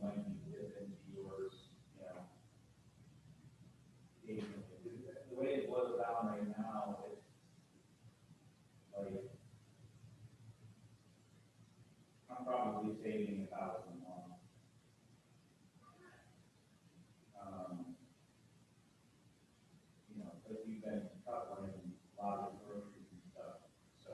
might need to dip into yours, occasionally. The way it boils down right now, it's like, I'm probably saving 1,000 a month. But you've been covering a lot of groceries and stuff, so.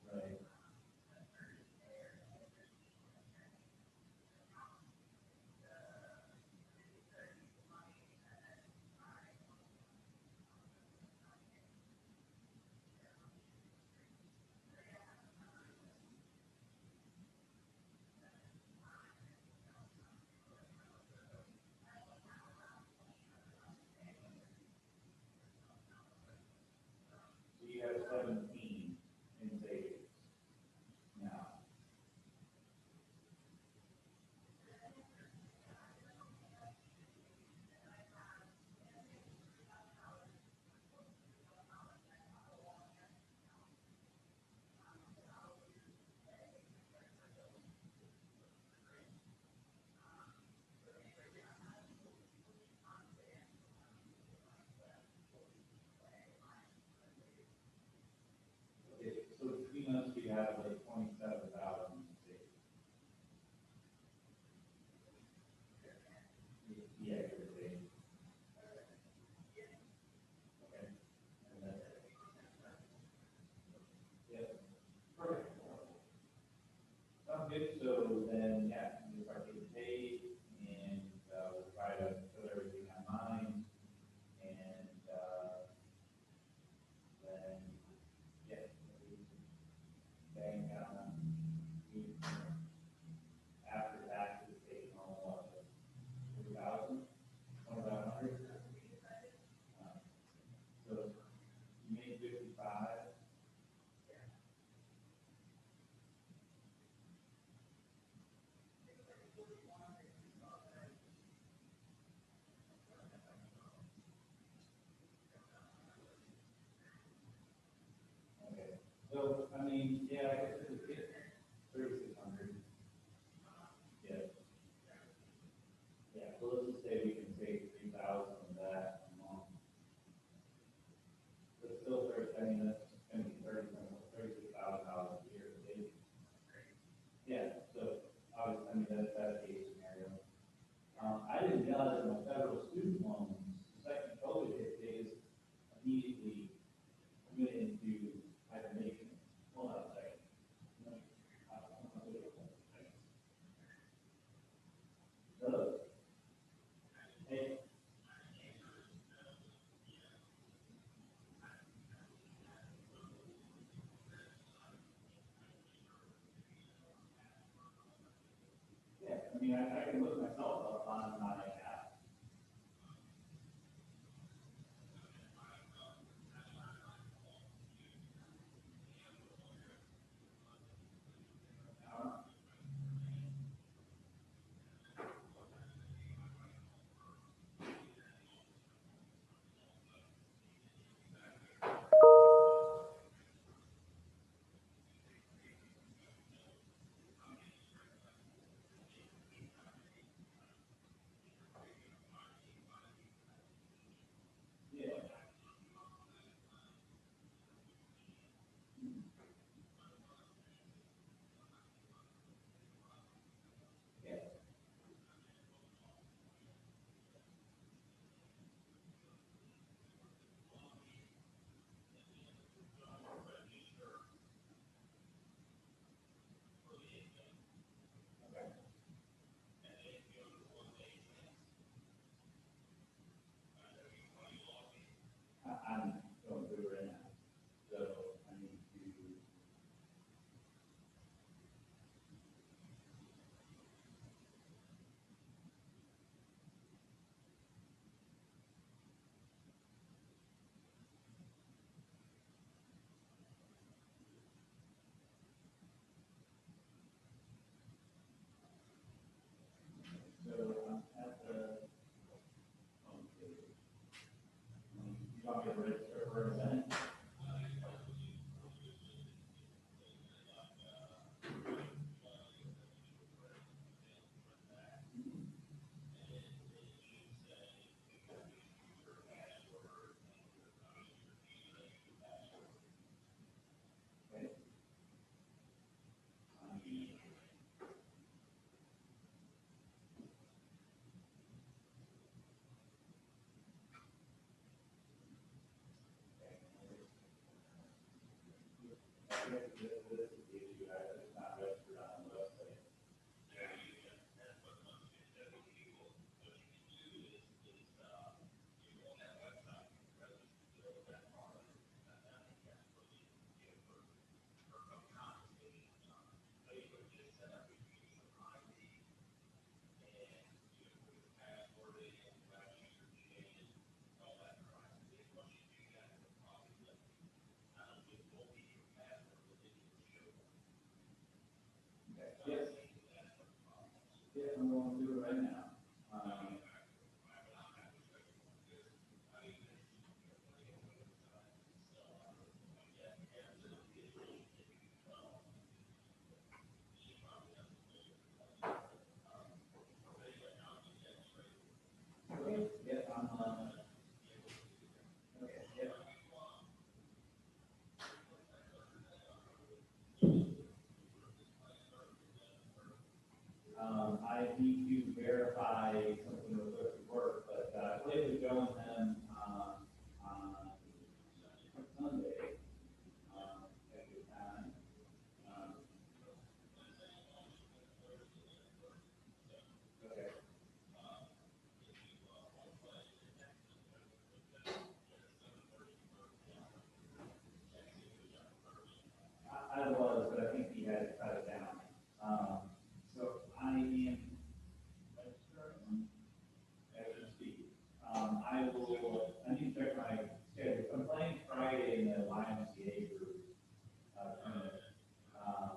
Right. So you have 17 in savings now. Okay, so between us, we have like 27,000 in savings. Yeah, you're saving. Okay. And then, yeah, perfect. Sounds good. So then, yeah, we start getting paid, and we'll try to put everything online, and then, yeah, bang down. After taxes, taking home what, 3,000, 2,500. So you made 55. Okay. So I mean, yeah, I guess it would get 3,600. Yeah. Yeah. So let's just say we can save 3,000 of that a month. But still, I mean, that's going to be $36,000 a year to save. Yeah. So obviously, I mean, that's a case scenario. I didn't realize that my federal student loans, the second COVID hit, they just immediately went into hibernation. Hold on a second. Those, hey, yeah, I mean, I can look myself up on my app. This is the issue, it's not registered on the website. Yes. Yeah, I'm going to do it right now. Okay, yeah, okay, yeah. I need to verify something real quick at work, but, I played with Joe and them, on Sunday, at the time. Um, okay. I was, but I think he had to cut it down. Um, so I am registering as we speak. I need to check my schedule. I'm playing Friday in the YMCA group, tournament. Um,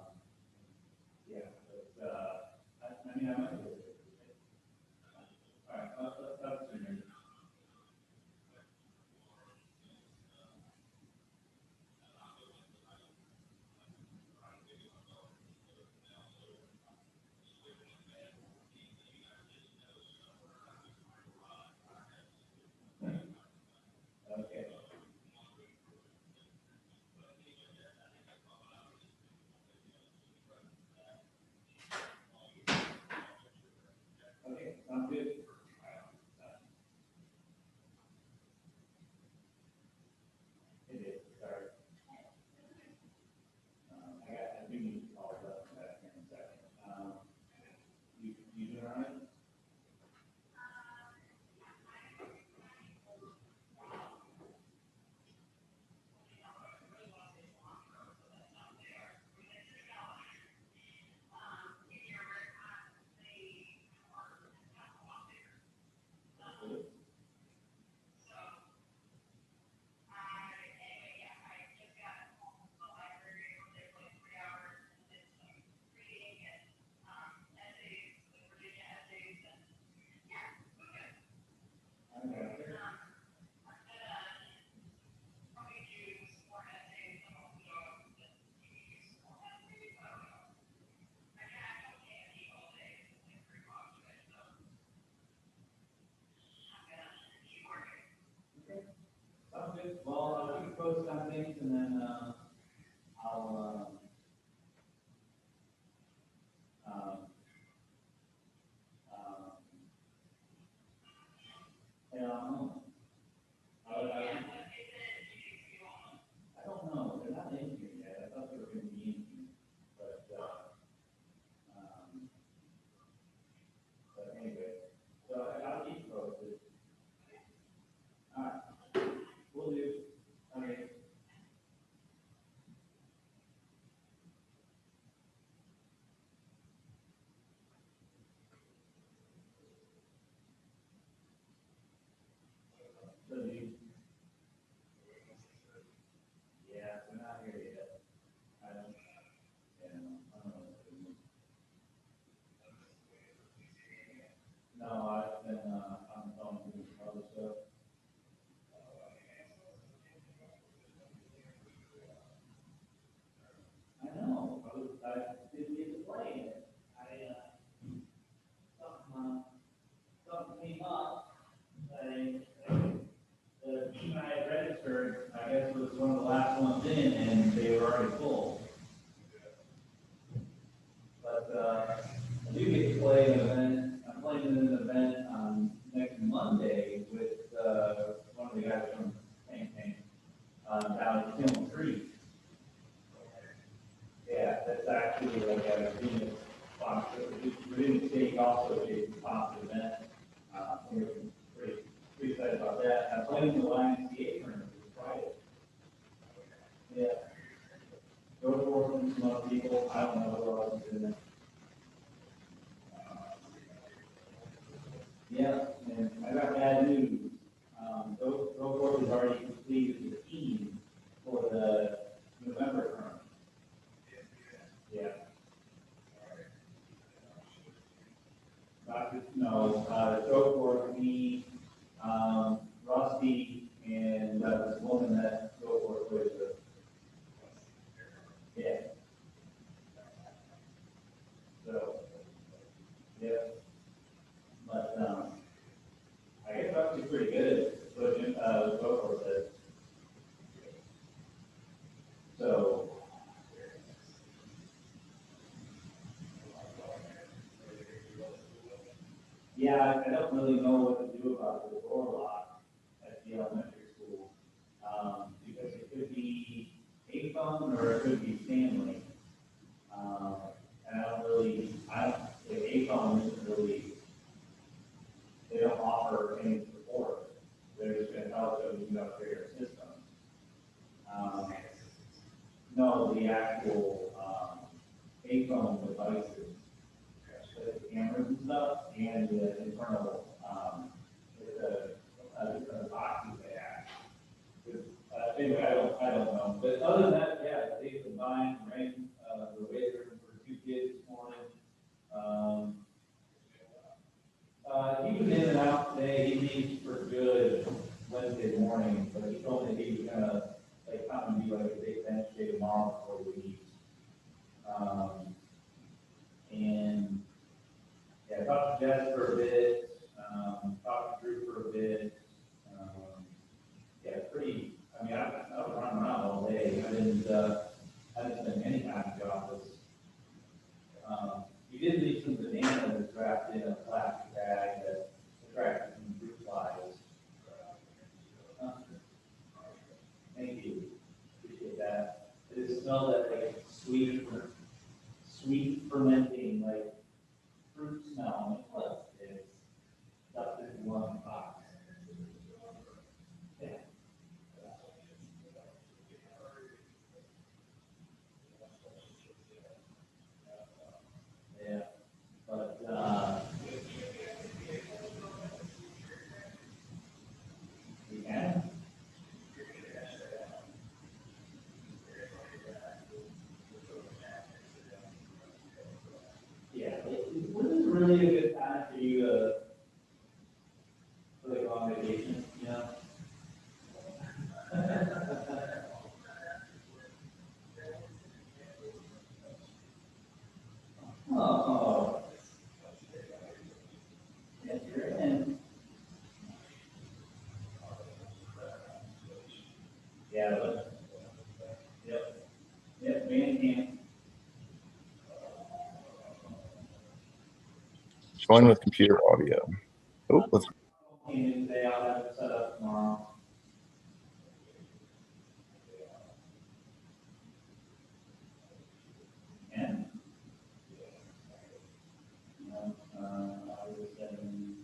yeah, but, I mean, I might be able to. All right, let's see. Okay, okay, sounds good. It is, sorry. I do need to call it up back here in a second. You doing all right? Okay. Sounds good. Well, I'll keep you posted on things and then, I'll, um, um, yeah, I don't know, they're not in here yet, I thought they were gonna be in here, but, um, but anyway, so I'll keep you posted. All right, will do. Okay, so you, yeah, they're not here yet. I don't, yeah, I don't know what to do. No, I've been, on the phone doing some other stuff. I know, I didn't get to play it. Something, something came up, I, the team I had registered, I guess was one of the last ones in, and they were already full. But, I do get to play an event, I'm playing in an event on next Monday with, one of the guys from Paint, down at Kiln Creek. Yeah. Go to work with some other people, I don't know who else is in there. Yeah, and I got bad news. Go has already completed the team for the November term. Yeah. No, Go me, Rusty, and, this woman that Go plays with. Yeah, so, yeah, but, I guess Rusty's pretty good, but, Go said. So, yeah, I don't really know what to do about the door lock at the elementary school. Because it could be a phone or it could be Stanley. Um, and I don't, the a phone isn't really, they don't offer any support. They're just gonna tell us that we upgrade our system. Um, no, the actual, a phone devices, the cameras and stuff, and the internal, the boxes they have. Anyway, I don't know, but other than that, yeah, they combined, right, the waiter for 2 kids this morning. Um, he was in and out today, he leaves for good Wednesday morning, but he told me he was gonna, like, come and be like a big bench day tomorrow before he leaves. And, yeah, I talked to Jess for a bit, talked to Drew for a bit, yeah, pretty, I mean, I was running around all day, I didn't spend any time in the office. We did leave some bananas wrapped in a plastic bag that attracted some fruit flies. Uh, Thank you, appreciate that. It just smelled that like sweet fermenting, like fruit smell. Plus, it's stuffed in one box. Yeah. Yeah, but, we can. Yeah, this is really a good time for you to, like, on vacation, you know? Oh, yes, you're in. Yeah, but, yep, yep, man, can. Join with computer audio. Oh, let's. Came in today, I'll have it set up tomorrow. And, I was sending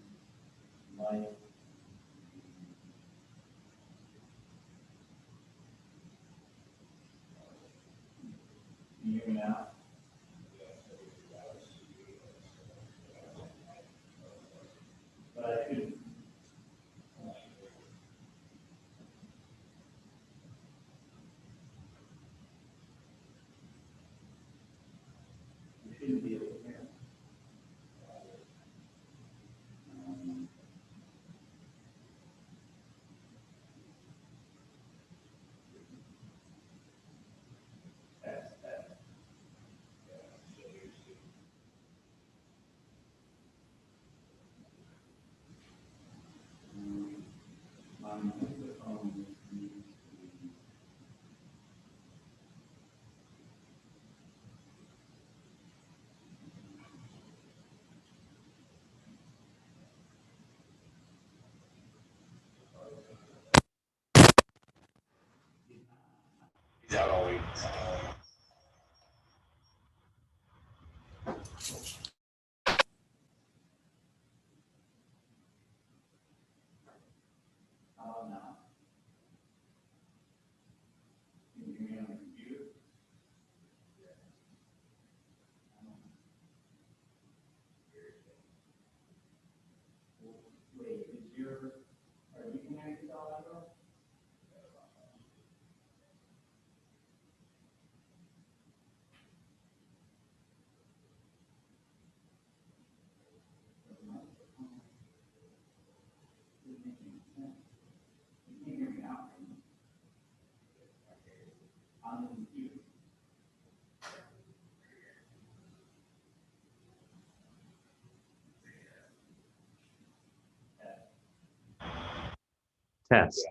my, you hear me now? But I should, you shouldn't be able to hear. That's, my microphone. How about now? Can you hear me Test.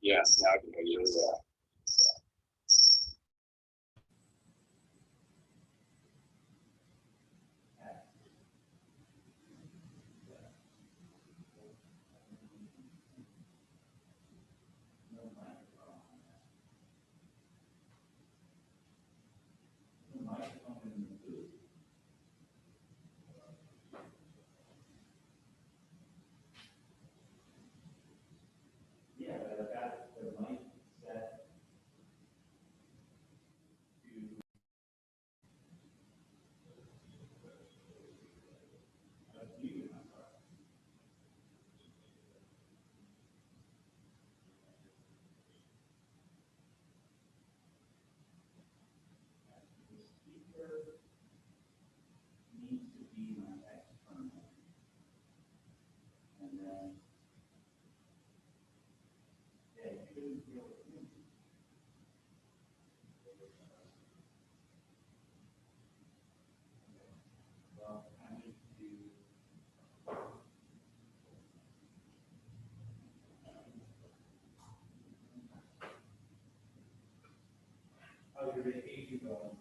Yes, now I can hear you. Yeah, but I've got the mic set to mute. The speaker needs to be my external. And then, yeah, you shouldn't be able to hear me. Well, I need to. How's your vacation going?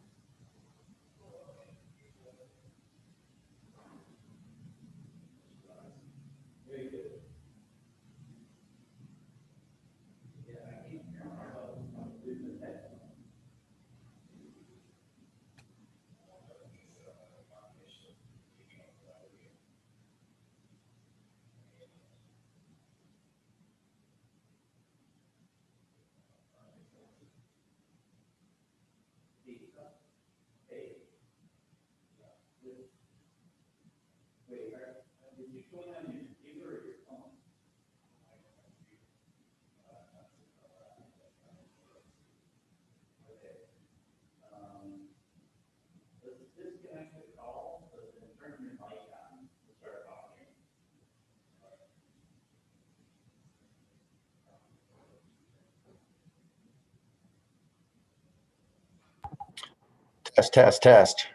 Very good. Yeah, I can't hear myself. I'm losing that. Hey, wait, did you join on your computer or your phone? Okay. Let's disconnect the call, but then turn your mic on to start talking. Test, test, test.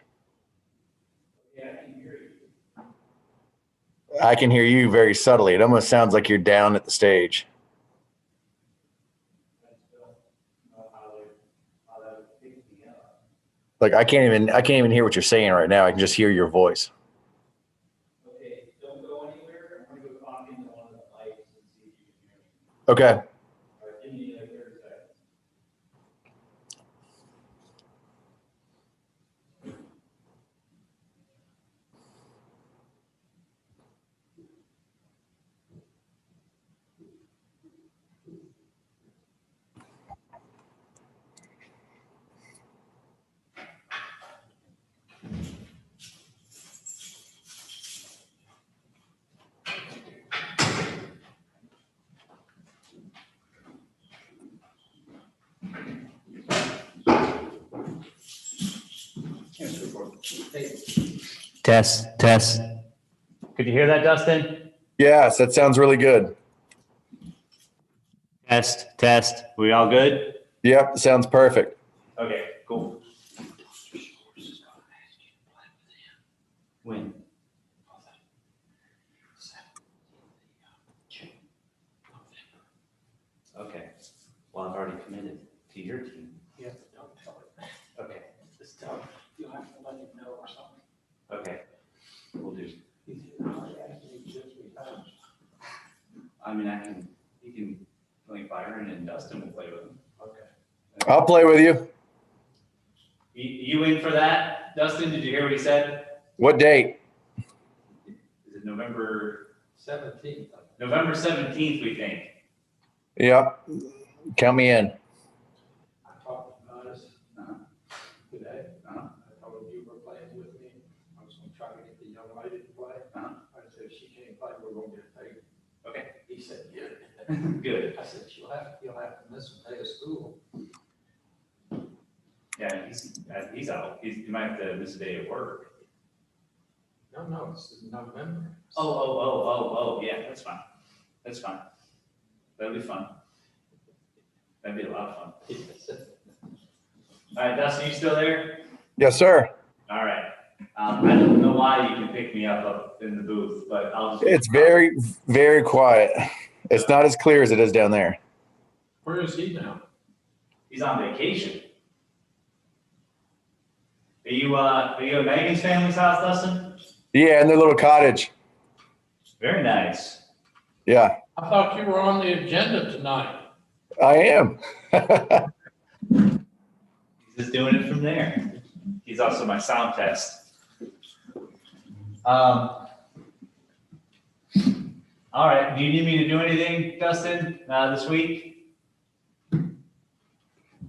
Yeah, I can hear you. I can hear you very subtly. It almost sounds like you're down at the stage. I still know how that picks me up. Like I can't even hear what you're saying right now. I can just hear your voice. Okay, don't go anywhere. I'm gonna go talk into one of the mics and see if you can hear me. Okay. All right, give me like 30 seconds. Test. Test. Could you hear that, Dustin? Yes, that sounds really good. Test. Test. We all good? Yep, sounds perfect. Okay, cool. When? Okay. Well, I've already committed to your team. Yeah, but don't tell it. Okay. Just tell him. You'll have to let him know or something. Okay. We'll do. He's already asked me 2 or 3 times. I mean, you can play Byron and Dustin will play with him. Okay. I'll play with you. You in for that, Dustin? Did you hear what he said? What date? Is it November 17th. 17th, we think. Yep. Count me in. I talked to Dennis Uh-huh. today. Uh-huh. I told him you were playing with me. I was gonna try to get the young lady to play. Uh-huh. I said, if she can't play, we're gonna get paid. Okay. He said, good. Good. I said, you'll have to miss a day of school. Yeah, he's out. He might have to miss a day of work. No, it's in November. Oh, yeah, that's fine. That's fine. That'll be fun. That'd be a lot of fun. All right, Dustin, you still there? Yes, sir. All right. I don't know why you can pick me up in the booth, but I'll just. It's very, very quiet. It's not as clear as it is down there. Where is he now? He's on vacation. Are you at Megan's family's house, Dustin? Yeah, in their little cottage. Very nice. Yeah, I thought you were on the agenda tonight. I am. He's just doing it from there. He's also my sound test. All right, do you need me to do anything, Dustin, this week?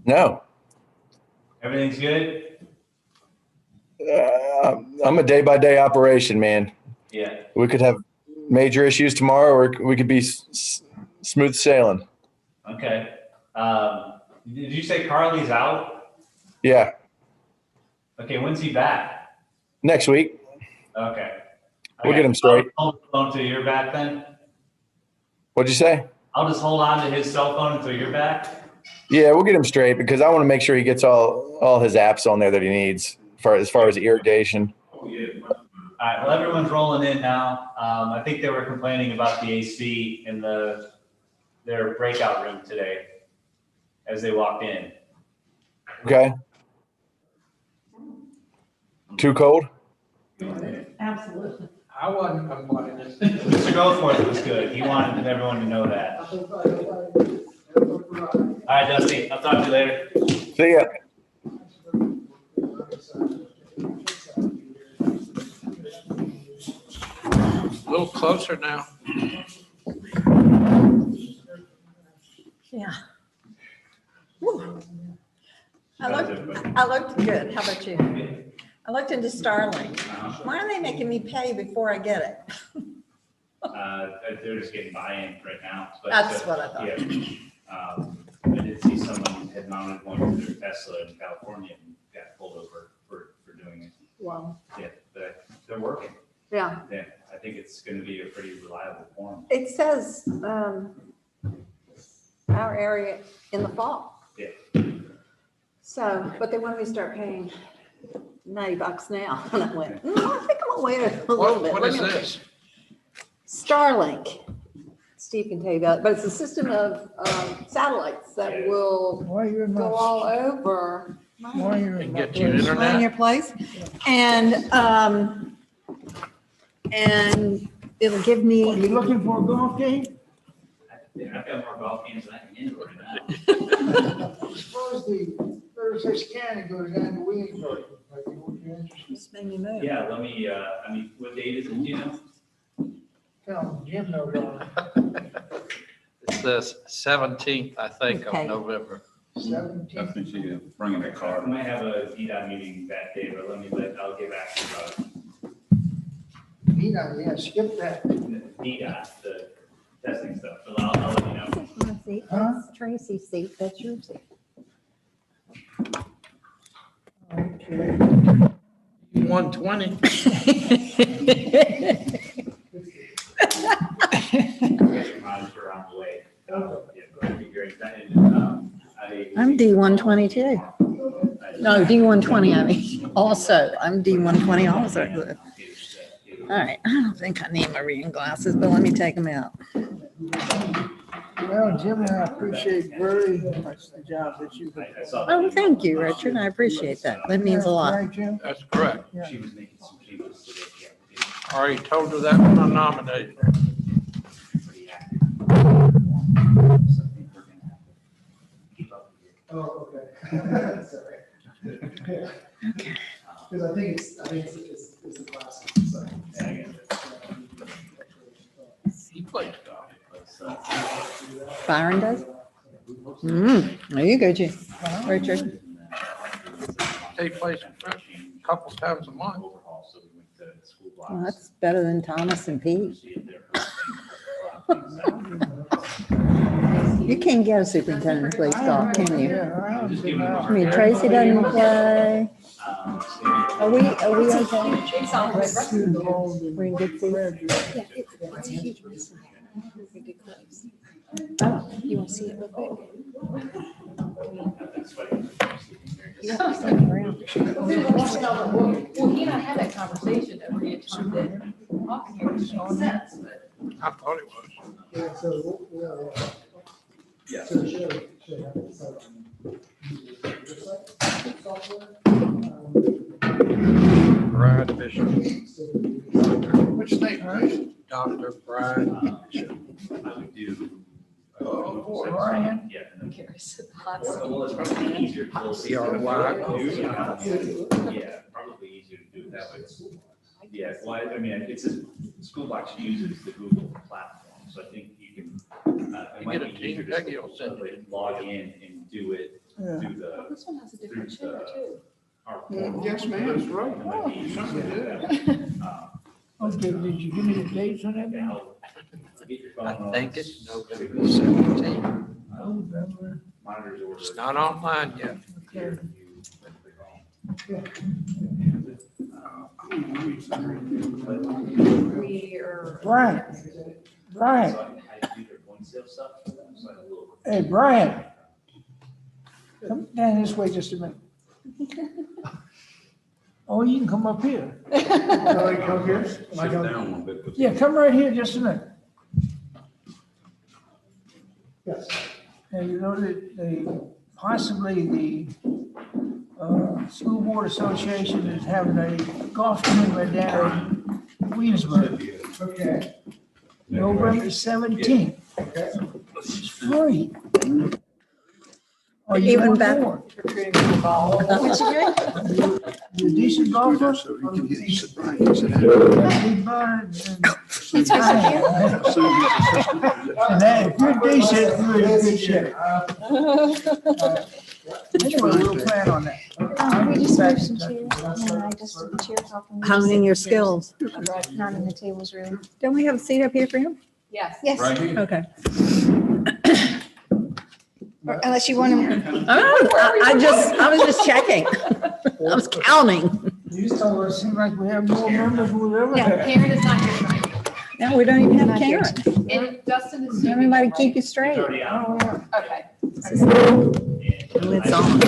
No, Everything's good? I'm a day-by-day operation, man. Yeah. We could have major issues tomorrow, or we could be smooth sailing. Okay. Did you say Carly's out? Yeah, Okay, when's he back? next week. Okay. We'll get him straight. I'll hold the phone until you're back then? What'd you say? I'll just hold on to his cell phone until you're back? Yeah, we'll get him straight because I want to make sure he gets all his apps on there that he needs as far as irrigation. All right, well, everyone's rolling in now. I think they were complaining about the AC in their breakout room today as they walked in. Okay. Too cold? Absolutely. I wasn't complaining. Mr. Goforth was good. He wanted everyone to know that. All right, Dusty, I'll talk to you later. See ya. A little closer now. Yeah. Whew. I looked good. How about you? I looked into Starlink. Why are they making me pay before I get it? They're just getting buy-in right now. But, That's what I thought. Yeah. I did see someone had mounted one to their Tesla in California and got pulled over for doing it. Wow. Yeah, but they're working. Yeah. Yeah, I think it's going to be a pretty reliable form. It says our area in the fall. Yeah. So, but they wanted me to start paying $90 now. And I went, I think I'm gonna wait a little bit. What Let is me- this? Starlink. Steve can tell you about it, but it's a system of satellites that will Why you're go not, all over why you're And not. get you in internet? your place. And it'll give Are you me, looking for a golf game? I've got more golf games than I can handle right now. Suppose the Thursday scanning goes down to Williamsburg. Would you interested? just made me move. Yeah, let me, what date is it, do you know? Tell Jim no going. It's the 17th, I think, Okay. of November. 17th. I think you bring in a I car. might have a DDOT meeting that day, but I'll get back to you about Yeah, skip that. DDOT, the testing stuff, but I'll let you know. That's my seat. Huh? That's Tracy's seat. That's your seat. 120. Monitor on the way. Yeah, that'd be great. I'm D120 too. No, D120, I mean, also, I'm D120 also. All right, I don't think I need my reading glasses, but let me take them out. Well, Jim, I appreciate very much the job that you've done. Oh, thank you, Richard. I appreciate that. That means a lot. Right, Jim? That's correct. She was making some changes today. I already told her that when I nominated her. Pretty active. So I think we're gonna have to keep up with it. Oh, okay. Sorry. Because I think it's a classic, so. Yeah, I get it. He plays golf. Byron does? There you go, Jim. Richard. He plays a couple times a month. Overhaul, so we went to school blocks. Well, that's better than Thomas and Pete. See if they're- You can't get a superintendent who plays golf, can you? Yeah, I'm just I giving them a I hard mean, time. Tracy doesn't play. Are we okay? We're in good seats. It's a huge mess. We did close. Oh, you want to see it real quick? You have to stand around. Well, he and I had that conversation over the time that walking here makes sense, but I thought it was. Yeah, so, Yeah. so should have it, so. Software, Brian Bishop. Which name, right? Dr. Brian Bishop. I would do. Oh, Brian. Yeah. Hot. Well, it's probably easier to build. CRY. Yeah, probably easier to do it that way. Yeah, well, I mean, it's a, school box uses the Google platform, so I think you can, it You might get a be team, easier Peggy to will send it. log in and do it through the. This one has a different chair too. Yes, ma'am, that's right. Oh, you certainly did. Okay, did you give me the dates on that? I think it's November 17th. November. It's not online yet. We are. Brian, Brian, hey, Brian. Come down this way just a minute. Oh, you can come up here. Come here. Yeah, come right here just a minute. Yes. And you know that possibly the School Board Association is having a golf tournament down in Williamsburg, Okay. November 17th. Okay. It's free. Are you Even on better. board? What's he doing? You a decent golfer? So you can get you some right. Big bird and- And then if you're decent, you're in good shape. Anyway, we'll plan on that. We just moved some chairs, and I just took the chairs off. and we just Honing your set the chairs. skills. Not in the tables room. Don't we have a seat up here for him? Yes. Yes, Okay. unless you want to, Oh, I was just checking. I was counting. You told us, it seems like we have more members than we've ever Yeah, had. Karen is not here tonight. Now, we don't even have Not here. Karen. And Dustin is. Everybody keep you It's straight. already out. Okay. Oh, it's on.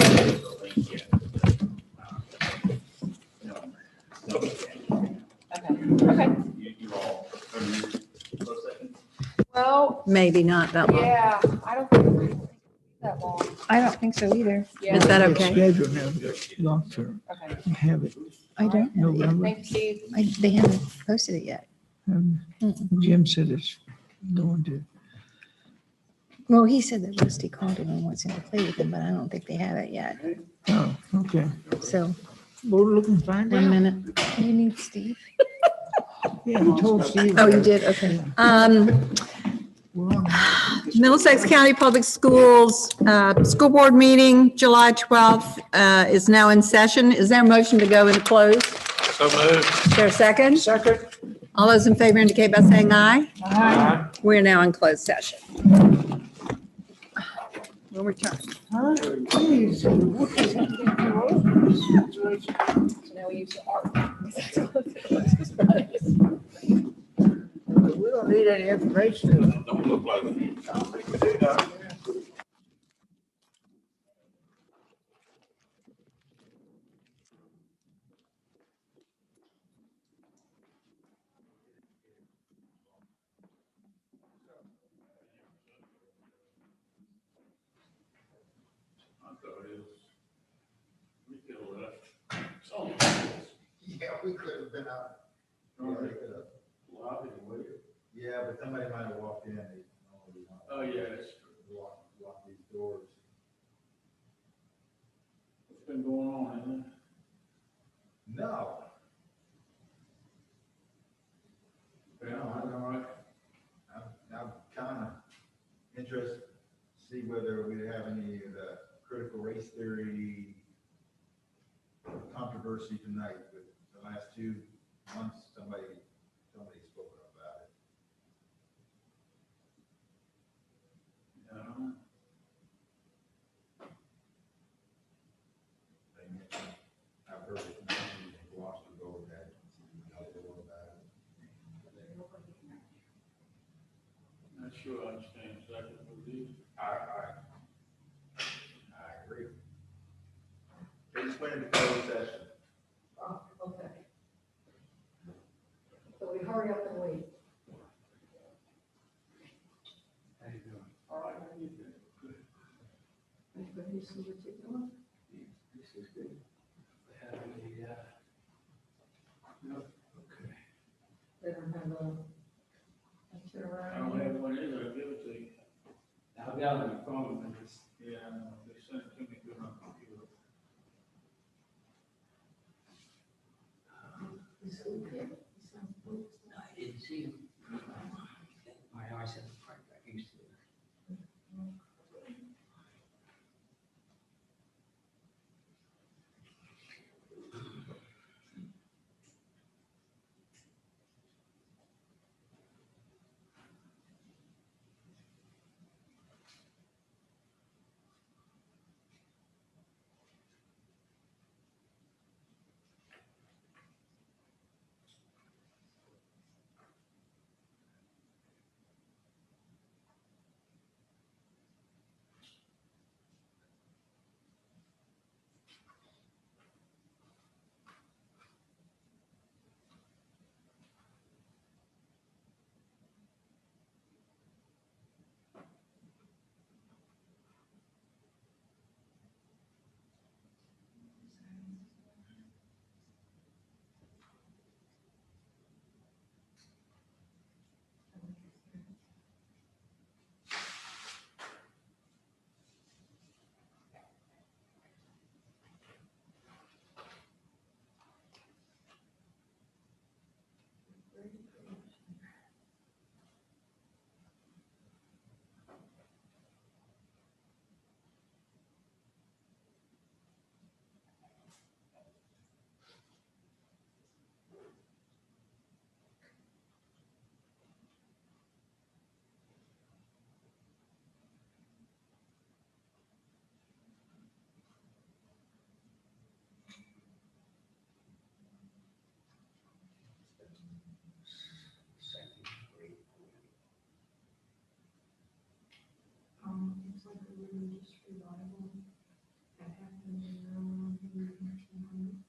Okay. You all, close second? Well, Maybe not that long. yeah, I don't think it'll be that long. I don't think so either. Yeah. Is that okay? Schedule now, long term. Okay. I have it, I don't know. November. Thank you, Steve. They haven't posted it yet. Jim said it's going to. Well, he said that Rusty called him and wants him to play with him, but I don't think they have it yet. Oh, okay. So, Go look and find 1 out. minute. you need Steve. Yeah, he told Steve. Oh, you did? Okay. We're on. Middlesex County Public Schools, School Board meeting, July 12th, is now in session. Is there a motion to go into close? So moved. Is there a second? Second. All those in favor indicate by saying aye. Aye. We're now in closed session. We'll return. Huh? Please. So now we use the art. We don't need any information. Don't look like it. Yeah, we could have been out. Yeah, but somebody might have walked in. Oh, yeah, that's Lock these doors. what's been going on, hasn't it? No. Yeah, all right. I'm kind of interested to see whether we have any of the critical race theory controversy tonight. But the last 2 months, somebody spoke about it. They mentioned, I've heard it mentioned in Gloucester go that, how they go about it. Not sure I understand exactly what it is. I agree. Please went into closed session. Okay. So we hurry up and wait. see what you're doing. This is good. They have a, no, okay. They don't have a picture I don't have one either, I'll give it to you. I've got it on my phone, and it's, Yeah, I know, they sent it to me through my computer. This who here? I didn't see them. My eyes haven't quite got used to it. It's like a religious revival that happened in the 1900s.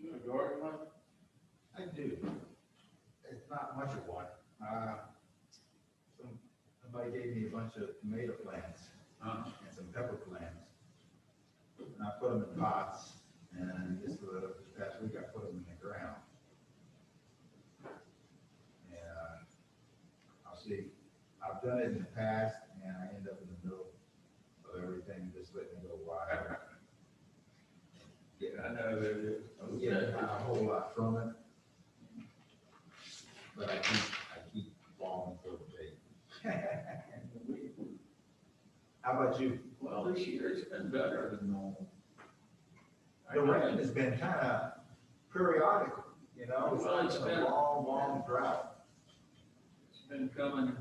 You a garden one? I do. It's not much of one. Somebody gave me a bunch of tomato plants and some pepper plants. And I put them in pots, and this past week I put them in the ground. And I'll see, I've done it in the past, and I end up in the middle of everything, just letting it go wild. Yeah, I know that it is. I'm getting a whole lot from it. But I keep falling for the bait. How about you? Well, this year it's been better than normal. The rain has been kind of periodical, you know, Well, it's it's been- a long drought. It's been coming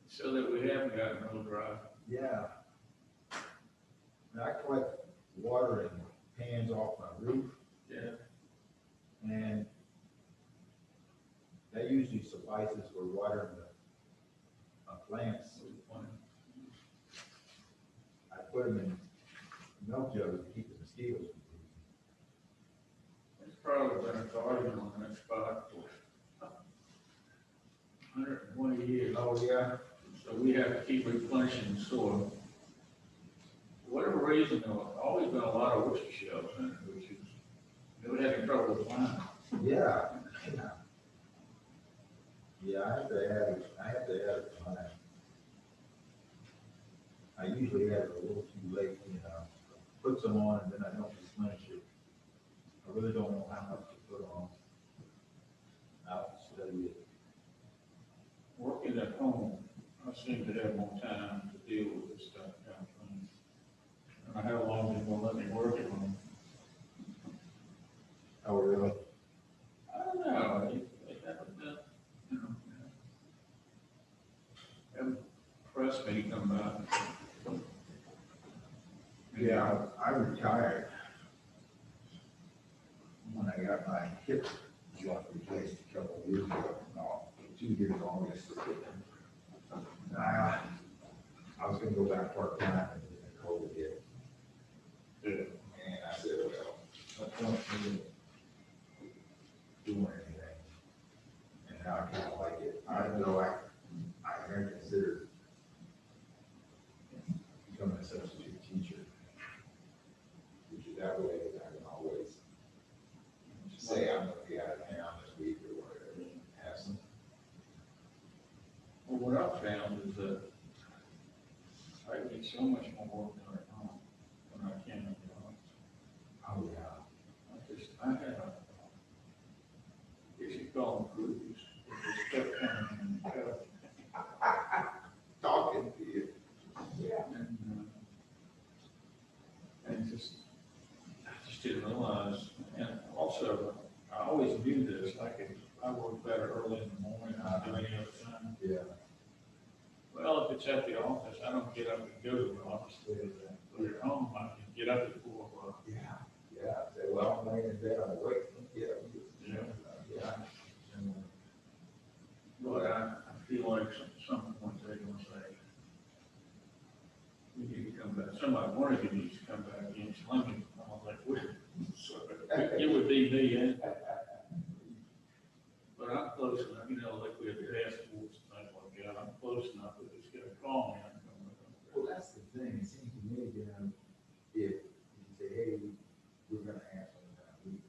so that we haven't gotten real dry. Yeah. And I collect water in pans off my roof, Yeah. and that usually suffices for watering the plants. I put them in milk jugs to keep the mosquitoes from It's probably been a garden on that spot for 120 years. breathing. Oh, yeah. So we have to keep replenishing the soil. For whatever reason, there have always been a lot of oyster shells in it, which is, never had any trouble with mine. Yeah. Yeah, I have to add it to mine. I usually add it a little too late, you know, put some on and then I don't replenish it. I really don't know how much to put on. I'll study working at home, I seem to have more time to deal with this stuff kind of thing. I don't know how long they will let me work at home. Oh, really? I don't know, they haven't done, you know, haven't pressed me to come by. Yeah, I retired when I got my hip joint replaced a couple of years ago. No, 2 years August. I was gonna go back part-time and then COVID hit. Yeah. And I said, well, no point in me doing anything. And now I kind of like it. I know I had considered becoming a substitute teacher. Which is that way that I can always say I'm gonna be out of town this week or whatever, and have some. Well, what I found is that I get so much more work done at home than I can at the office. Oh, yeah. I had a, if you call them crews, it just kept coming and coming. Talking to you. Yeah. And I just didn't realize, and also, I always knew this, I work better early in the morning than any other time. Yeah. Well, if it's at the office, I don't get up and go to the office. But at home, I can get up at 4 o'clock. Yeah. Yeah. Say, well, I'm laying in bed, I'm awake. Yeah. Yeah. Yeah. But I feel like some point they're gonna say, we need to come back, somebody, one of you needs to come back in Slimming. I was like, wait, so it would be me, eh? But I'm close enough, you know, like we have task force and things like that, I'm close enough that it's gonna call me. Well, that's the thing, it seems to me, you know, if you say, hey, we're gonna have some kind of week.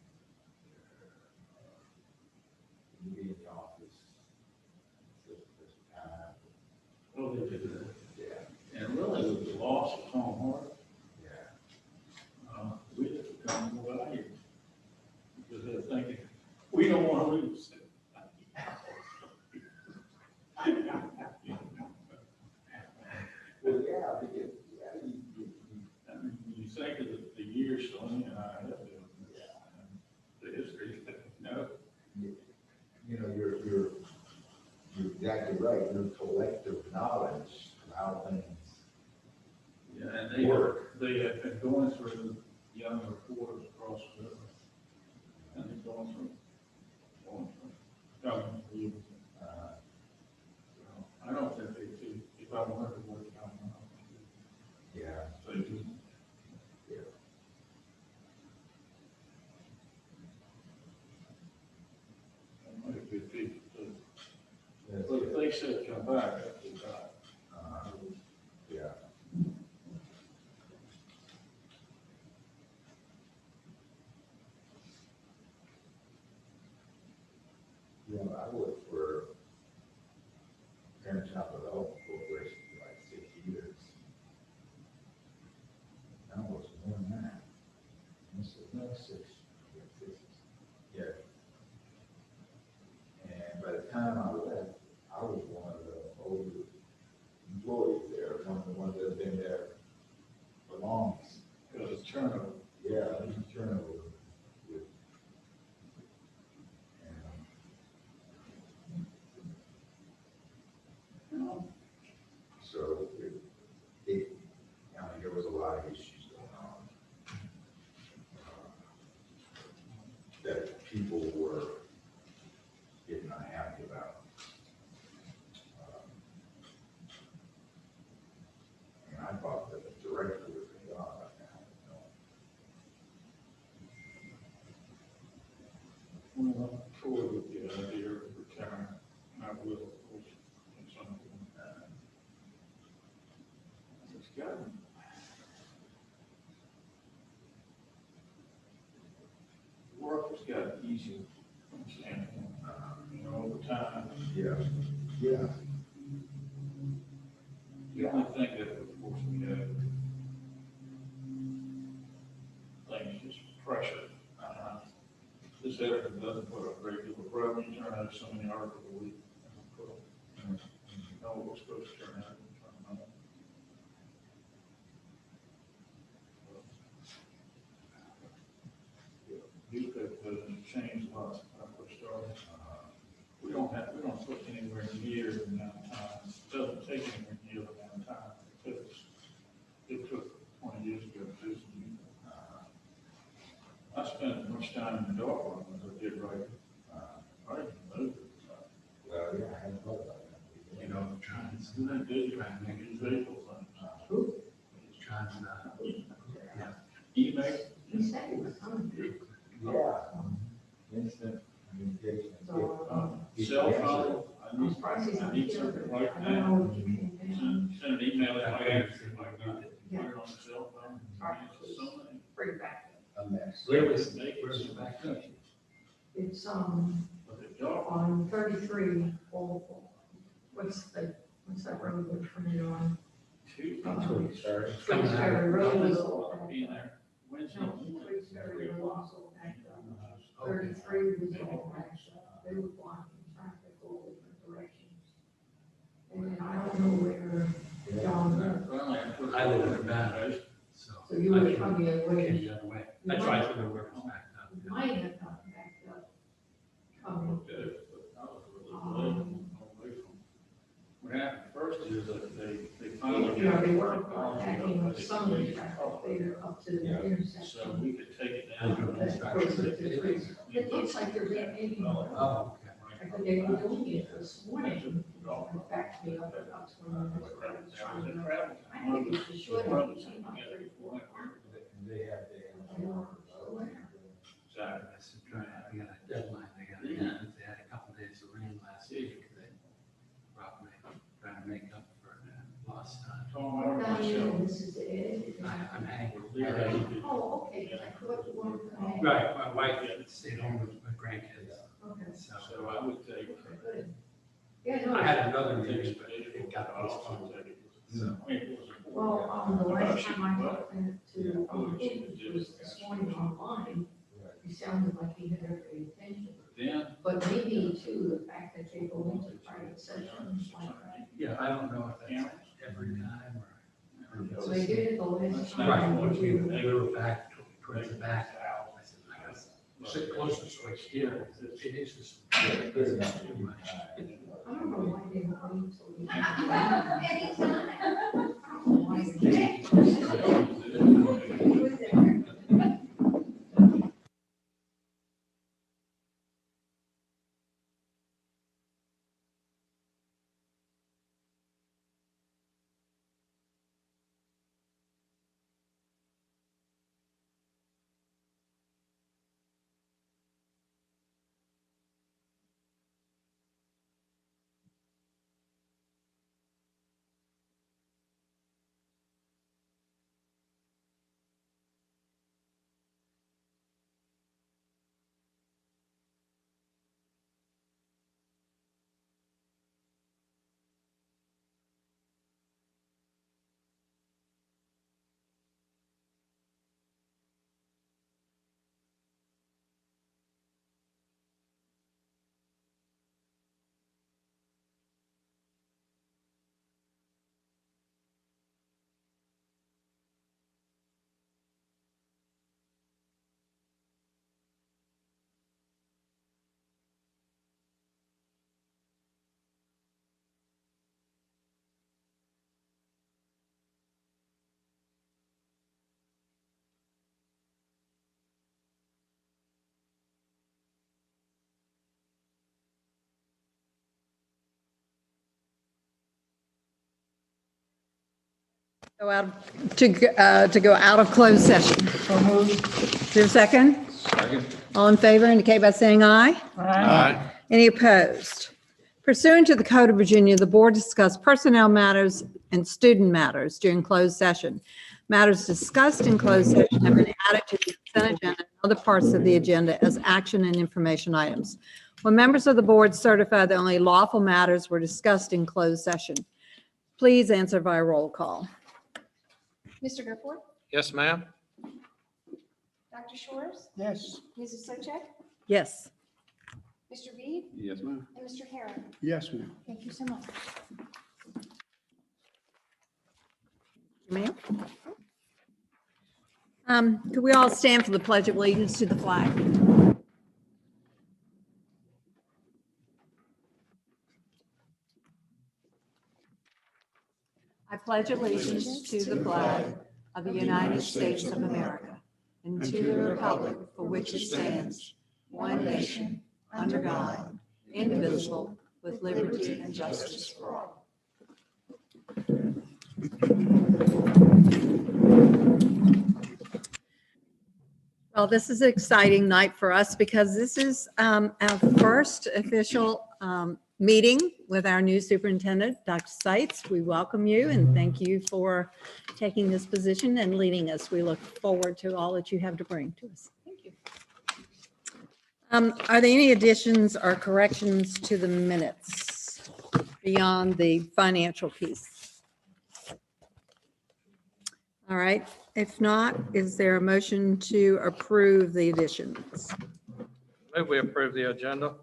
You be in the office, this time. Well, they did that. Yeah. And really, with the loss of Tom Hart, Yeah. we have become more valuable. Because they're thinking, we don't want to lose. Well, yeah, because, I mean, when you think of the years Sonny and I have been, the history, no. you know, you're exactly right, your collective knowledge of how things Yeah, and work. they have been going through young reporters across the river. And they're going through government reviews. I don't think they do, if I wanted to work out. Yeah. So you do. Yeah. Might be good people too. That's But if good. they said come back, I'd do that. Yeah. Yeah, I worked for Parent Child Development Corporation for like 6 years. I was more than that. No, 6. Yeah, 6. Yeah. And by the time I left, I was one of the older employees there, one of the ones that have been there the longest. Because it's turnover. Yeah, there's a turnover. with- and, So I mean, there was a lot of issues going on. That people were getting unhappy about. And I thought that the director was going on about that. Well, Troy would be an idea of retiring. I will, of course, at some point. It's got, work has got easier from the standpoint, you know, over time. Yeah, yeah. The only thing that, of course, we have, things is pressure. This editor doesn't put a regular revenue, turn out so many articles a week. know what we're supposed to turn out. Newspaper business changed a lot when I first started. We don't put anywhere near the amount of time, it doesn't take anywhere near the amount of time it took 20 years ago to do something. I spent as much time in the dark room as I did right. I didn't move. Well, yeah, I hadn't thought about that. You know, trying Trying to make it visual things. trying to, Email. He said he was coming. yeah. Instant communication. Cell phone, I need something right now. Send an email if I have to, like that. Put it on the cell phone. Something. Bring it back. A mess. Where's the backup? It's, But the dark on 33, what's that road we're turning on? two. Twinsbury Road is all backed Being up. there. Wednesday. No, Twinsbury Road was all backed up. 33 was all backed up. They were blocking traffic all different directions. And then I don't know where John, I live in the back. so you were coming away. The other way. I tried to know where it was backed up. You might have gotten backed up. Coming. What happened first is that they finally. You know, they weren't backing some of the traffic there up to the So intersection. we could take it down. That's closer to the trees. It looks like they're getting, Oh, but they were doing it this morning. It backed me up about 20 minutes. where I was trying to- I think it's the short one, it's about 34. They have Exactly. We got a deadline, they had a couple days of rain last week, they probably trying to make up for lost time. Down here, this is the edge. I'm hanging. Oh, okay, 'cause I thought you wanted to hang. Right, my wife stayed home with my grandkids, Okay, so So I would take. good. Yeah, no. I had another meeting, but it got postponed. So, Well, the last time I talked to, it was this morning online, he sounded like he had every attention. Then. But maybe too, the fact that they go into private sessions like that. yeah, I don't know if that's every time or. So they did it the last Right, time. once we were back towards the back. I said, I gotta sit closer so I hear. It is just. It's too much. I don't know why they don't wait until the. I don't know why they- To go out of closed session. Is there a second? Second. All in favor indicate by saying aye. Aye. Any opposed? Pursuant to the Code of Virginia, the board discussed personnel matters and student matters during closed session. Matters discussed in closed session have been added to the consent agenda and other parts of the agenda as action and information items. When members of the board certify that only lawful matters were discussed in closed session, please answer via roll call. Mr. Gurford? Yes, ma'am. Dr. Shores? Yes. Mrs. Socek? Yes. Mr. Reed? Yes, ma'am. And Mr. Herron? Yes, ma'am. Thank you so much. Ma'am? Could we all stand for the Pledge of Allegiance to the flag? I pledge allegiance to the flag of the United States of America and to the republic for which it stands, one nation, under God, indivisible, with liberty and justice for all. Well, this is an exciting night for us because this is our first official meeting with our new superintendent, Dr. Seitz. We welcome you and thank you for taking this position and leading us. We look forward to all that you have to bring to us. Thank you. Are there any additions or corrections to the minutes beyond the financial piece? All right. If not, is there a motion to approve the additions? Maybe we approve the agenda.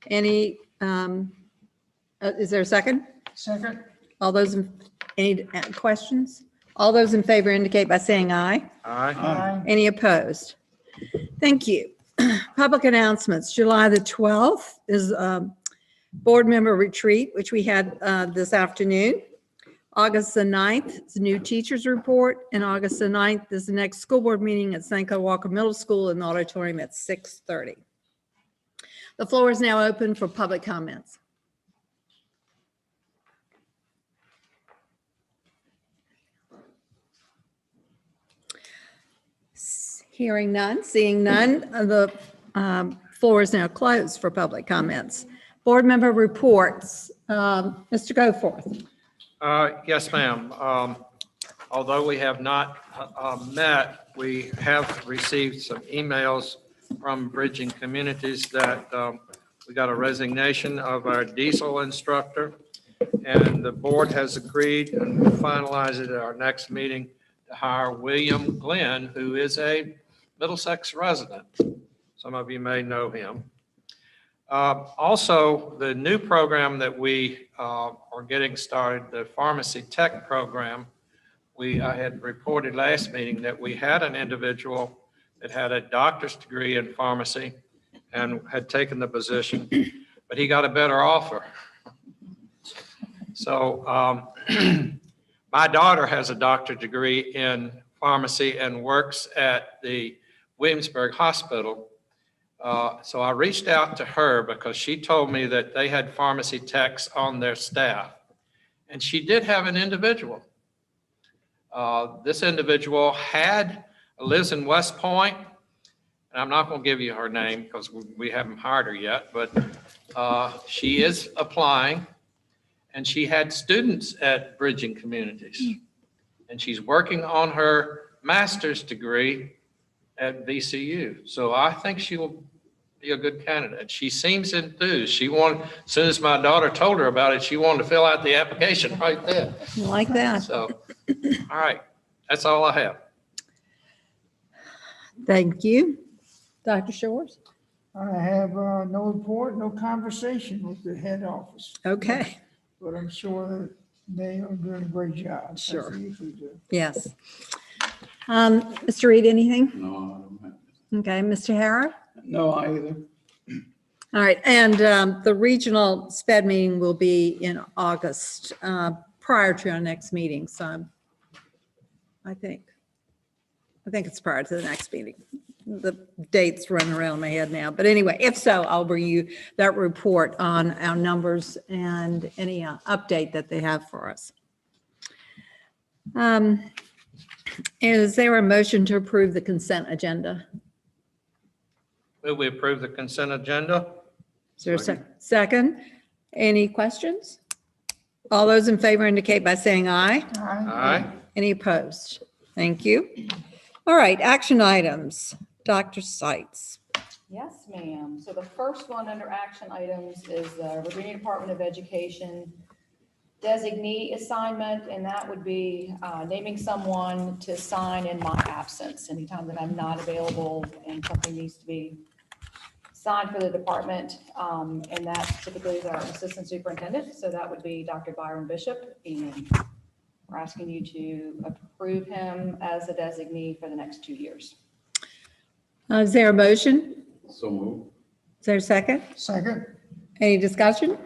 Any, is there a second? Second? All those, any questions? All those in favor indicate by saying aye. Aye. Aye. Any opposed? Thank you. Public announcements. July the 12th is a board member retreat, which we had this afternoon. August the 9th is a new teachers report, and August the 9th is the next school board meeting at St. Clair Walker Middle School in the auditorium at 6:30. The floor is now open for public comments. Hearing none, seeing none, the floor is now closed for public comments. Board member reports. Mr. Goforth. Yes, ma'am. Although we have not met, we have received some emails from Bridging Communities that we got a resignation of our diesel instructor, and the board has agreed, and we'll finalize it at our next meeting, to hire William Glenn, who is a Middlesex resident. Some of you may know him. Also, the new program that we are getting started, the pharmacy tech program, I had reported last meeting that we had an individual that had a doctor's degree in pharmacy and had taken the position, but he got a better offer. So my daughter has a doctorate degree in pharmacy and works at the Williamsburg Hospital. So I reached out to her because she told me that they had pharmacy techs on their staff. And she did have an individual. This individual lives in West Point, and I'm not going to give you her name because we haven't hired her yet, but she is applying, and she had students at Bridging Communities. And she's working on her master's degree at VCU. So I think she will be a good candidate. She seems enthused. As soon as my daughter told her about it, she wanted to fill out the application right there. I like that. So, all right, that's all I have. Thank you. Dr. Shores? I have no report, no conversation with the head office. Okay. But I'm sure that they are doing a great job. as Sure. they usually do. Yes. Mr. Reed, anything? No, I don't have. Okay, Mr. Harrow? No, either. All right, and the regional SPED meeting will be in August, prior to our next meeting, so I think it's prior to the next meeting. The dates running around my head now, but anyway, if so, I'll bring you that report on our numbers and any update that they have for us. Is there a motion to approve the consent agenda? Will we approve the consent agenda? Is there a second? Any questions? All those in favor indicate by saying aye. Aye. Any opposed? Thank you. All right, action items. Dr. Seitz. Yes, ma'am. So the first one under action items is the Virginia Department of Education designee assignment, and that would be naming someone to sign in my absence anytime that I'm not available and something needs to be signed for the department. And that typically is our assistant superintendent. So that would be Dr. Byron Bishop. And We're asking you to approve him as a designee for the next 2 years. Is there a motion? So move. Is there a second? Second. Any discussion?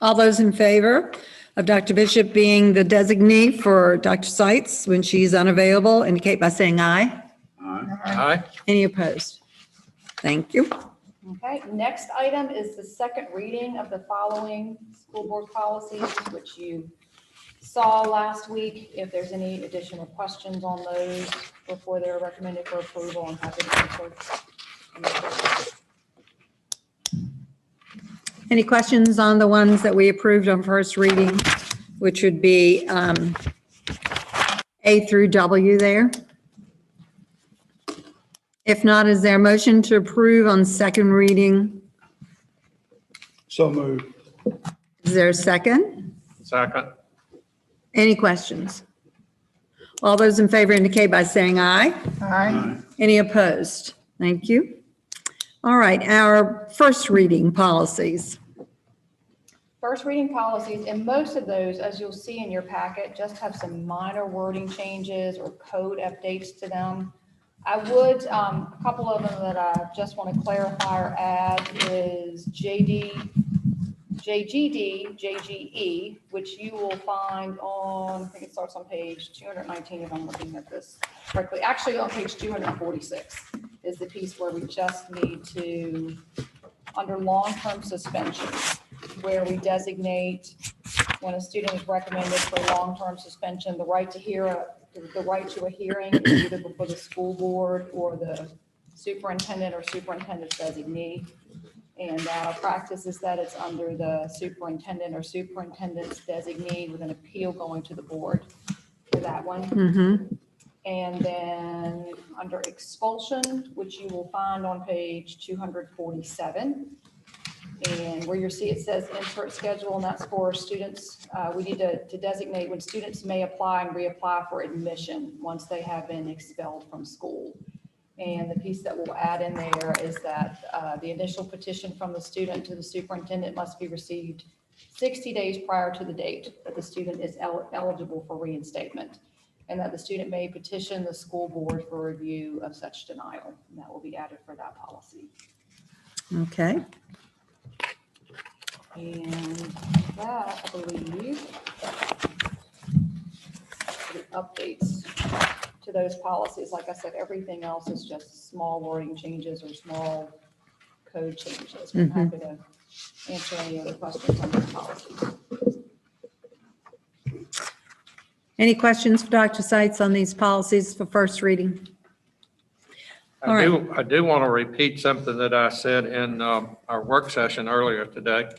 All those in favor of Dr. Bishop being the designee for Dr. Seitz when she's unavailable indicate by saying aye. Aye. Any opposed? Thank you. Okay, next item is the second reading of the following school board policies, which you saw last week. If there's any additional questions on those before they're recommended for approval, I'm happy to answer. Any questions on the ones that we approved on first reading, which would be A through W there? If not, is there a motion to approve on second reading? So moved. Is there a second? Second. Any questions? All those in favor indicate by saying aye. Aye. Any opposed? Thank you. All right, our first reading policies. First reading policies, and most of those, as you'll see in your packet, just have some minor wording changes or code updates to them. I would, a couple of them that I just want to clarify or add is JGD, JGE, which you will find on, I think it starts on page 219 if I'm looking at this correctly. Actually, on page 246 is the piece where we just need to, under long-term suspension, where we designate when a student is recommended for long-term suspension, the right to a hearing either before the school board or the superintendent or superintendent's designee. And our practice is that it's under the superintendent or superintendent's designee with an appeal going to the board for that one. Mm-hmm. And then under expulsion, which you will find on page 247. And where you see it says insert schedule, and that's for students. We need to designate when students may apply and reapply for admission once they have been expelled from school. And the piece that we'll add in there is that the initial petition from the student to the superintendent must be received 60 days prior to the date that the student is eligible for reinstatement, and that the student may petition the school board for review of such denial. And that will be added for that policy. Okay. And that, I believe, the updates to those policies. Like I said, everything else is just small wording changes or small code changes. I'm happy to answer any other questions on those policies. Any questions for Dr. Seitz on these policies for first reading? All right. I do want to repeat something that I said in our work session earlier today.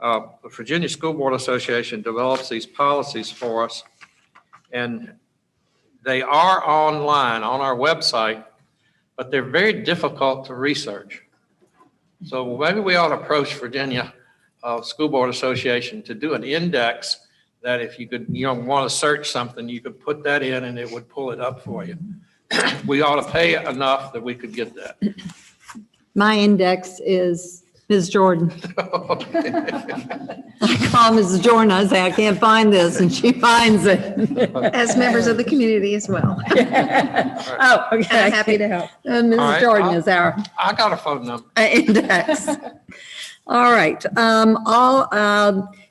The Virginia School Board Association develops these policies for us, and they are online on our website, but they're very difficult to research. So maybe we ought to approach Virginia School Board Association to do an index that if you could, want to search something, you could put that in and it would pull it up for you. We ought to pay enough that we could get that. My index is Ms. Jordan. Okay. I call Mrs. Jordan, I say, I can't find this, and she finds it. As members of the community as well. Oh, okay. I'm happy to help. Mrs. All right, Jordan is our I got a phone number. index. All right.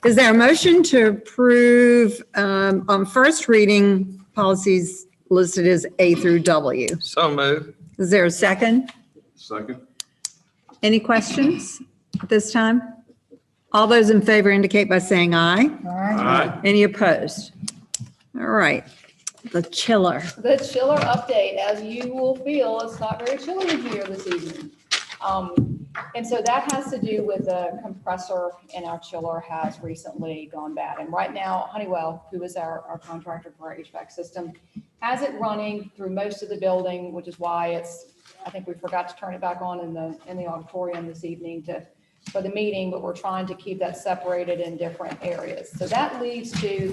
Is there a motion to approve on first reading policies listed as A through W? So moved. Is there a second? Second. Any questions at this time? All those in favor indicate by saying aye. Aye. Any opposed? All right. The chiller. The chiller update, as you will feel, it's not very chilly in here this evening. And so that has to do with the compressor in our chiller has recently gone bad. And right now, Honeywell, who is our contractor for our HVAC system, has it running through most of the building, which is why I think we forgot to turn it back on in the auditorium this evening for the meeting, but we're trying to keep that separated in different areas. So that leads to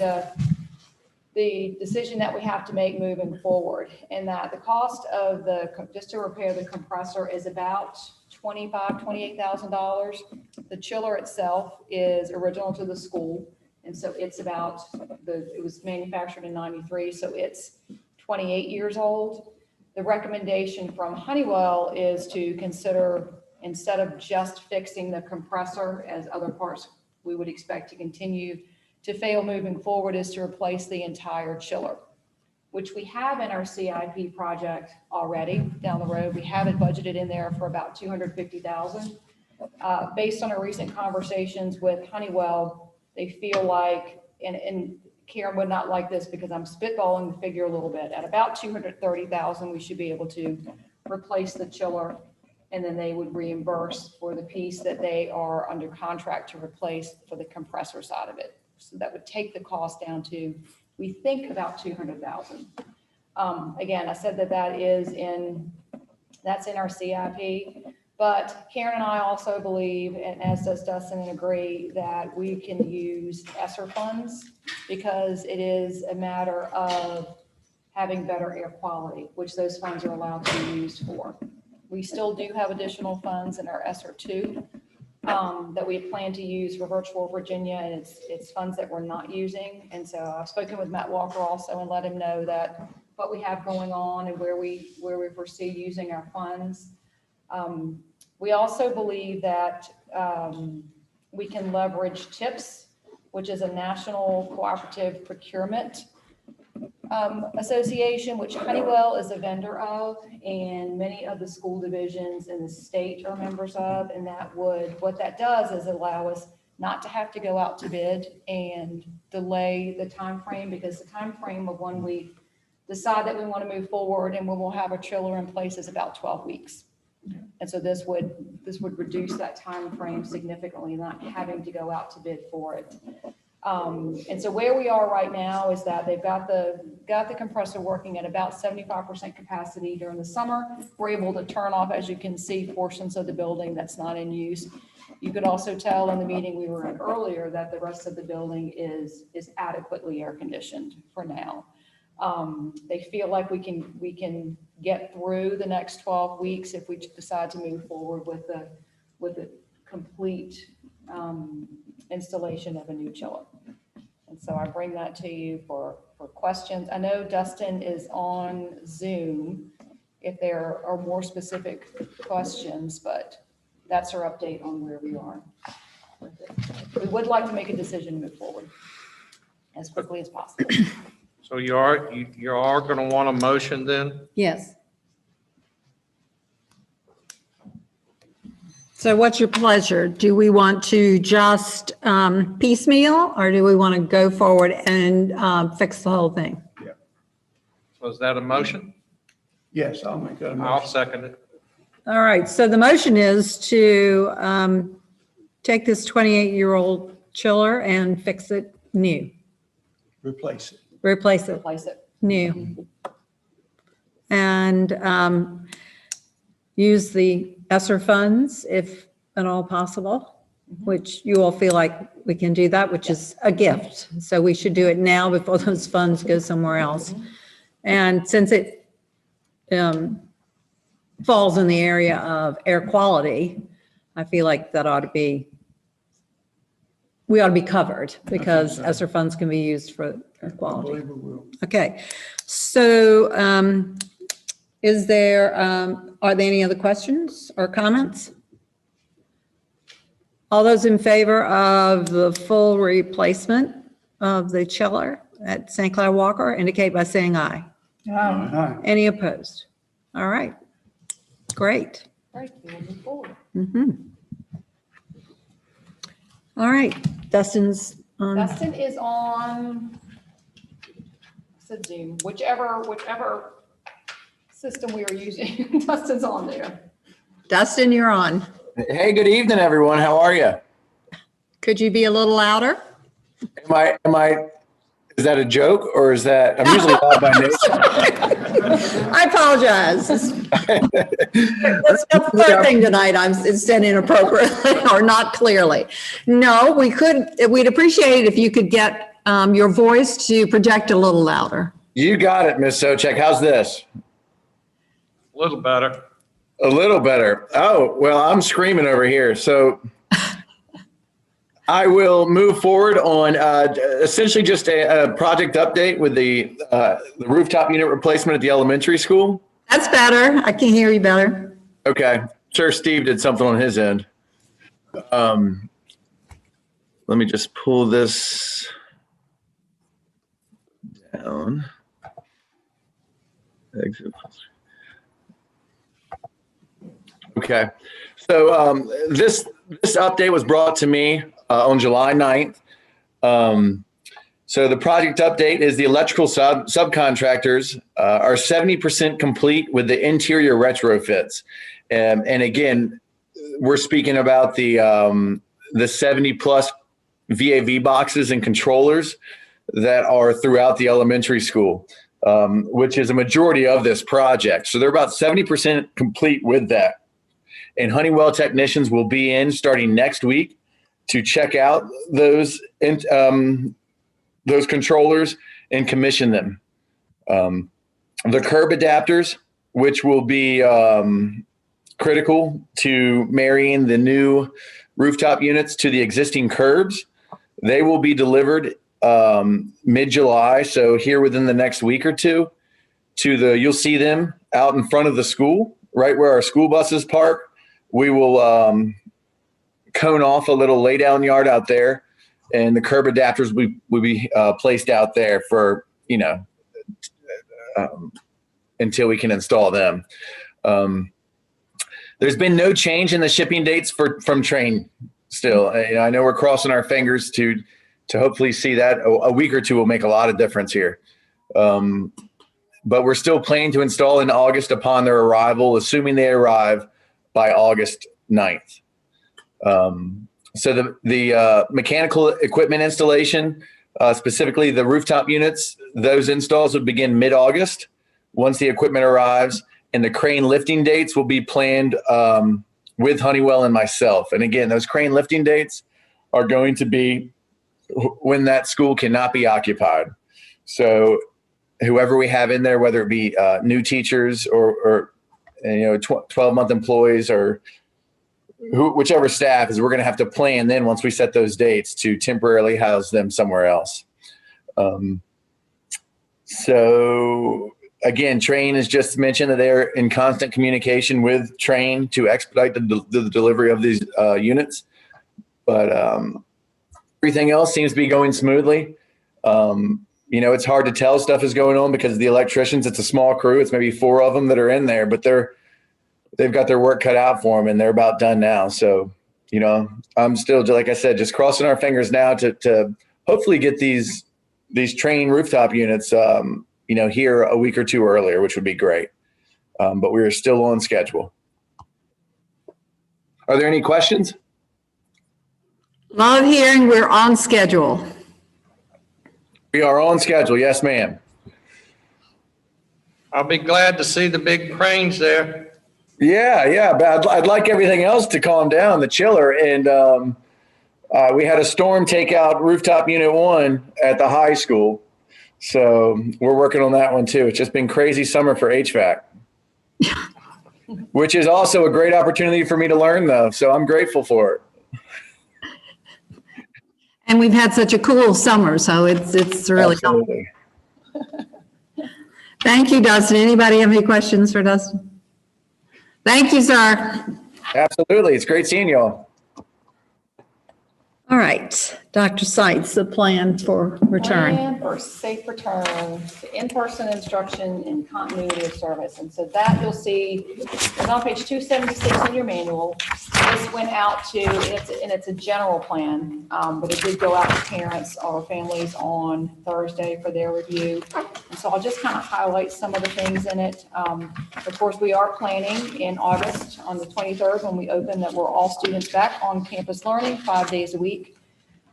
the decision that we have to make moving forward, and that the cost of just to repair the compressor is about $28,000. The chiller itself is original to the school, And so it's about, it was manufactured in 93, so it's 28 years old. The recommendation from Honeywell is to consider, instead of just fixing the compressor, as other parts we would expect to continue to fail moving forward, is to replace the entire chiller, which we have in our CIP project already down the road. We have it budgeted in there for about $250,000. Based on our recent conversations with Honeywell, they feel like, and Karen would not like this because I'm spitballing the figure a little bit, at about $230,000, we should be able to replace the chiller, and then they would reimburse for the piece that they are under contract to replace for the compressor side of it. So that would take the cost down to, we think, about $200,000. Again, I said that that's in our CIP, but Karen and I also believe, and as does Dustin, and agree, that we can use ESSER funds because it is a matter of having better air quality, which those funds are allowed to be used for. We still do have additional funds in our ESSER 2 that we plan to use for Virtual Virginia, and it's funds that we're not using. And so I've spoken with Matt Walker also and let him know that what we have going on and where we foresee using our funds. We also believe that we can leverage TIPS, which is a national cooperative procurement association, which Honeywell is a vendor of, and many of the school divisions in the state are members of. And what that does is allow us not to have to go out to bid and delay the time frame, because the time frame of when we decide that we want to move forward and when we'll have a chiller in place is about 12 weeks. And so this would reduce that time frame significantly, not having to go out to bid for it. And so where we are right now is that they've got the compressor working at about 75% capacity during the summer. We're able to turn off, as you can see, portions of the building that's not in use. You could also tell in the meeting we were in earlier that the rest of the building is adequately air conditioned for now. They feel like we can get through the next 12 weeks if we decide to move forward with the complete installation of a new chiller. And so I bring that to you for questions. I know Dustin is on Zoom if there are more specific questions, but that's our update on where we are with it. We would like to make a decision to move forward as quickly as possible. So you are going to want a motion then? Yes. So what's your pleasure? Do we want to just piecemeal, or do we want to go forward and fix the whole thing? So is that a motion? Yes, I'll make that a I'll motion. second it. All right, so the motion is to take this 28-year-old chiller and fix it new. Replace it. Replace it Replace it. new. And use the ESSER funds if at all possible, which you all feel like we can do that, which is a gift. So we should do it now before those funds go somewhere else. And since it falls in the area of air quality, I feel like that ought to be, we ought to be covered because ESSER funds can be used for air quality. I believe we will. Okay, so is there, are there any other questions or comments? All those in favor of the full replacement of the chiller at St. Cloud Walker indicate by saying aye. Aye. Any opposed? All right, great. Right, we will move forward. All right, Dustin's on. Dustin is on, I said Zoom, whichever system we are using, Dustin's on there. Dustin, you're on. Hey, good evening, everyone. How are you? Could you be a little louder? Am I, is that a joke or is that, I'm usually loud by nature. I apologize. That's the third thing tonight. I'm said inappropriately or not clearly. No, we'd appreciate it if you could get your voice to project a little louder. You got it, Miss Socek. How's this? A little better. A little better. Oh, well, I'm screaming over here. So I will move forward on essentially just a project update with the rooftop unit replacement at the elementary school. That's better. I can hear you better. Okay. Sure, Steve did something on his end. Let me just pull this down. Okay. So this update was brought to me on July 9th. So the project update is the electrical subcontractors are 70% complete with the interior retrofits. And again, we're speaking about the 70 plus VAV boxes and controllers that are throughout the elementary school, which is a majority of this project. So they're about 70% complete with that. And Honeywell technicians will be in starting next week to check out those controllers and commission them. The curb adapters, which will be critical to marrying the new rooftop units to the existing curbs, they will be delivered mid-July, so here within the next week or two. You'll see them out in front of the school, right where our school buses park. We will cone off a little lay down yard out there, and the curb adapters will be placed out there for, until we can install them. There's been no change in the shipping dates from Train still. I know we're crossing our fingers to hopefully see that. A week or two will make a lot of difference here. But we're still planning to install in August upon their arrival, assuming they arrive by August 9th. So the mechanical equipment installation, specifically the rooftop units, those installs would begin mid-August once the equipment arrives, and the crane lifting dates will be planned with Honeywell and myself. And again, those crane lifting dates are going to be when that school cannot be occupied. So whoever we have in there, whether it be new teachers or 12-month employees or whichever staff, is we're going to have to plan then once we set those dates to temporarily house them somewhere else. So again, Train has just mentioned that they're in constant communication with Train to expedite the delivery of these units. But everything else seems to be going smoothly. It's hard to tell stuff is going on because the electricians, it's a small crew. It's maybe 4 of them that are in there, but they've got their work cut out for them, and they're about done now. So, I'm still, like I said, just crossing our fingers now to hopefully get these Train rooftop units, here a week or two earlier, which would be great. But we're still on schedule. Are there any questions? Love hearing we're on schedule. We are on schedule. Yes, ma'am. I'll be glad to see the big cranes there. Yeah. But I'd like everything else to calm down, the chiller. And we had a storm take out rooftop unit 1 at the high school. So we're working on that one too. It's just been crazy summer for HVAC, which is also a great opportunity for me to learn though. So I'm grateful for it. And we've had such a cool summer, so it's really helpful. Thank you, Dustin. Anybody have any questions for Dustin? Thank you, sir. Absolutely. It's great seeing you all. All right, Dr. Seitz, the plan for return. Plan for safe return to in-person instruction and continuity of service. And so that you'll see is on page 276 in your manual. This went out to, and it's a general plan, but it did go out to parents or families on Thursday for their review. And so I'll just kind of highlight some of the things in it. Of course, we are planning in August on the 23rd when we open that we're all students back on campus learning 5 days a week.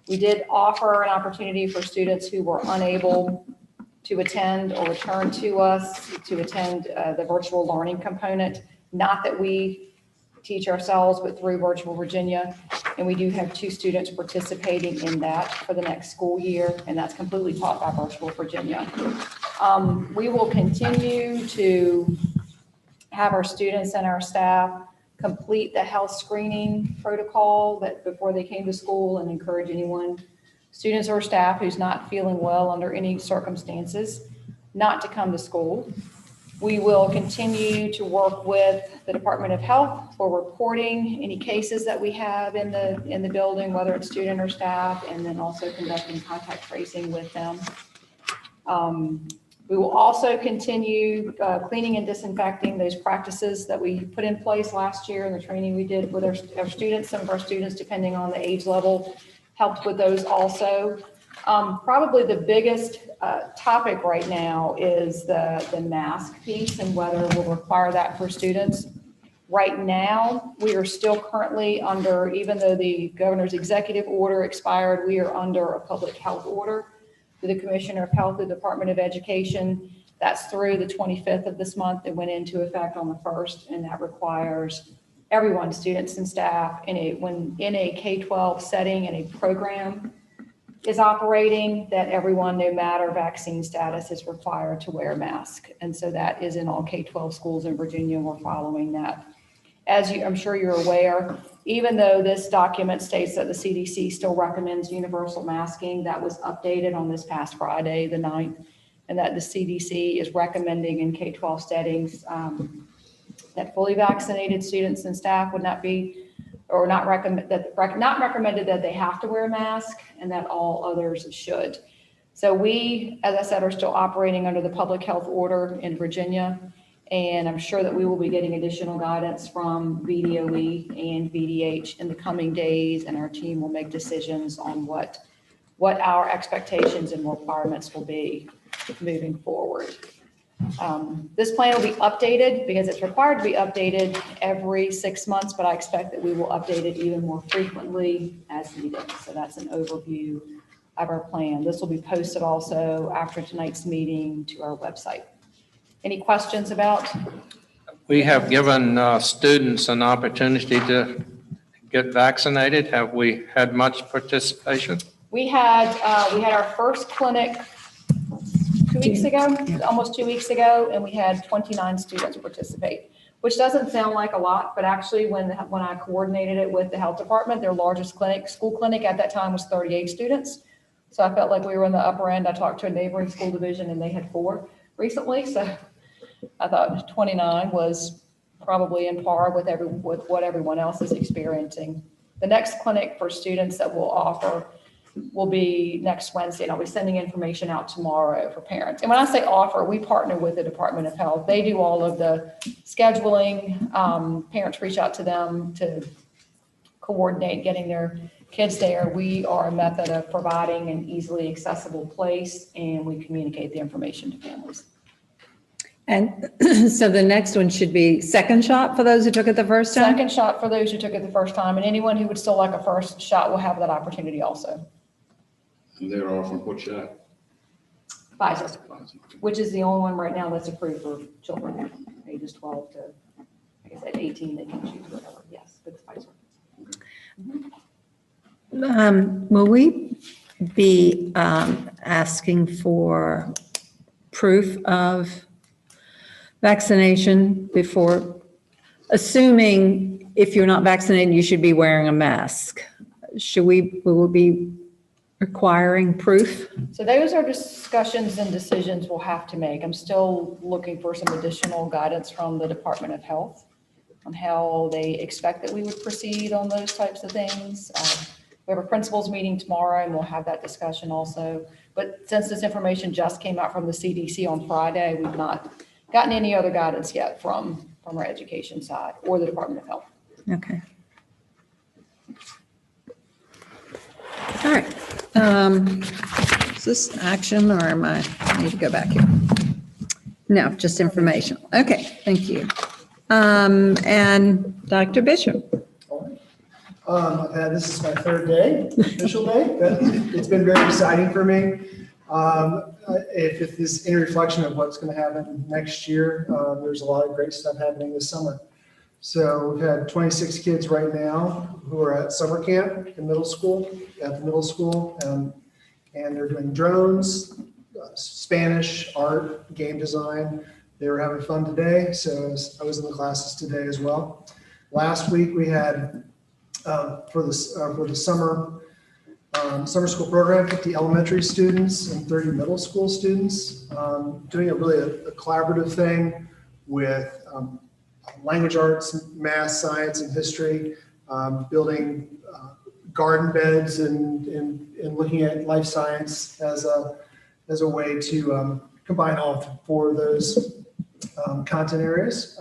We did offer an opportunity for students who were unable to attend or return to us to attend the virtual learning component. Not that we teach ourselves, but through Virtual Virginia. And we do have 2 students participating in that for the next school year, and that's completely taught by Virtual Virginia. We will continue to have our students and our staff complete the health screening protocol that before they came to school, and encourage anyone, students or staff who's not feeling well under any circumstances, not to come to school. We will continue to work with the Department of Health for reporting any cases that we have in the building, whether it's student or staff, and then also conducting contact tracing with them. We will also continue cleaning and disinfecting those practices that we put in place last year and the training we did with our students. Some of our students, depending on the age level, helped with those also. Probably the biggest topic right now is the mask piece and whether we'll require that for students. Right now, we are still currently under, even though the governor's executive order expired, we are under a public health order through the Commissioner of Health, the Department of Education. That's through the 25th of this month. It went into effect on the 1st, and that requires everyone, students and staff, when in a K-12 setting and a program is operating, that everyone, no matter vaccine status, is required to wear a mask. And so that is in all K-12 schools in Virginia. We're following that. As I'm sure you're aware, even though this document states that the CDC still recommends universal masking, that was updated on this past Friday, the 9th, and that the CDC is recommending in K-12 settings that fully vaccinated students and staff would not be, or not recommended that they have to wear a mask, and that all others should. So we, as I said, are still operating under the public health order in Virginia. And I'm sure that we will be getting additional guidance from VDOE and VDH in the coming days, and our team will make decisions on what our expectations and requirements will be moving forward. This plan will be updated because it's required to be updated every 6 months, but I expect that we will update it even more frequently as needed. So that's an overview of our plan. This will be posted also after tonight's meeting to our website. Any questions about? We have given students an opportunity to get vaccinated. Have we had much participation? We had our first clinic 2 weeks ago, almost 2 weeks ago, and we had 29 students participate, which doesn't sound like a lot, but actually when I coordinated it with the health department, their largest clinic, school clinic at that time was 38 students. So I felt like we were in the upper end. I talked to a neighboring school division and they had 4 recently. So I thought 29 was probably in par with what everyone else is experiencing. The next clinic for students that we'll offer will be next Wednesday, and I'll be sending information out tomorrow for parents. And when I say offer, we partner with the Department of Health. They do all of the scheduling. Parents reach out to them to coordinate getting their kids there. We are a method of providing an easily accessible place, and we communicate the information to families. And so the next one should be second shot for those who took it the first time? Second shot for those who took it the first time, and anyone who would still like a first shot will have that opportunity also. And they're offering what shot? Pfizer, which is the only one right now that's approved for children ages 12 to, like I said, 18. They can choose whatever. Yes, but it's Pfizer. Will we be asking for proof of vaccination before, assuming if you're not vaccinated, you should be wearing a mask? Will we be requiring proof? So those are discussions and decisions we'll have to make. I'm still looking for some additional guidance from the Department of Health on how they expect that we would proceed on those types of things. We have a principals meeting tomorrow and we'll have that discussion also. But since this information just came out from the CDC on Friday, we've not gotten any other guidance yet from our education side or the Department of Health. Okay. All right. Is this action or I need to go back here? No, just information. Okay, thank you. And Dr. Bishop. This is my third day, official day, but it's been very exciting for me. If this in reflection of what's going to happen next year, there's a lot of great stuff happening this summer. So we've had 26 kids right now who are at summer camp in middle school, and they're doing drones, Spanish, art, game design. They were having fun today, so I was in the classes today as well. Last week, we had, for the summer school program, 50 elementary students and 30 middle school students, doing a collaborative thing with language arts, math, science, and history, building garden beds and looking at life science as a way to combine all four of those content areas.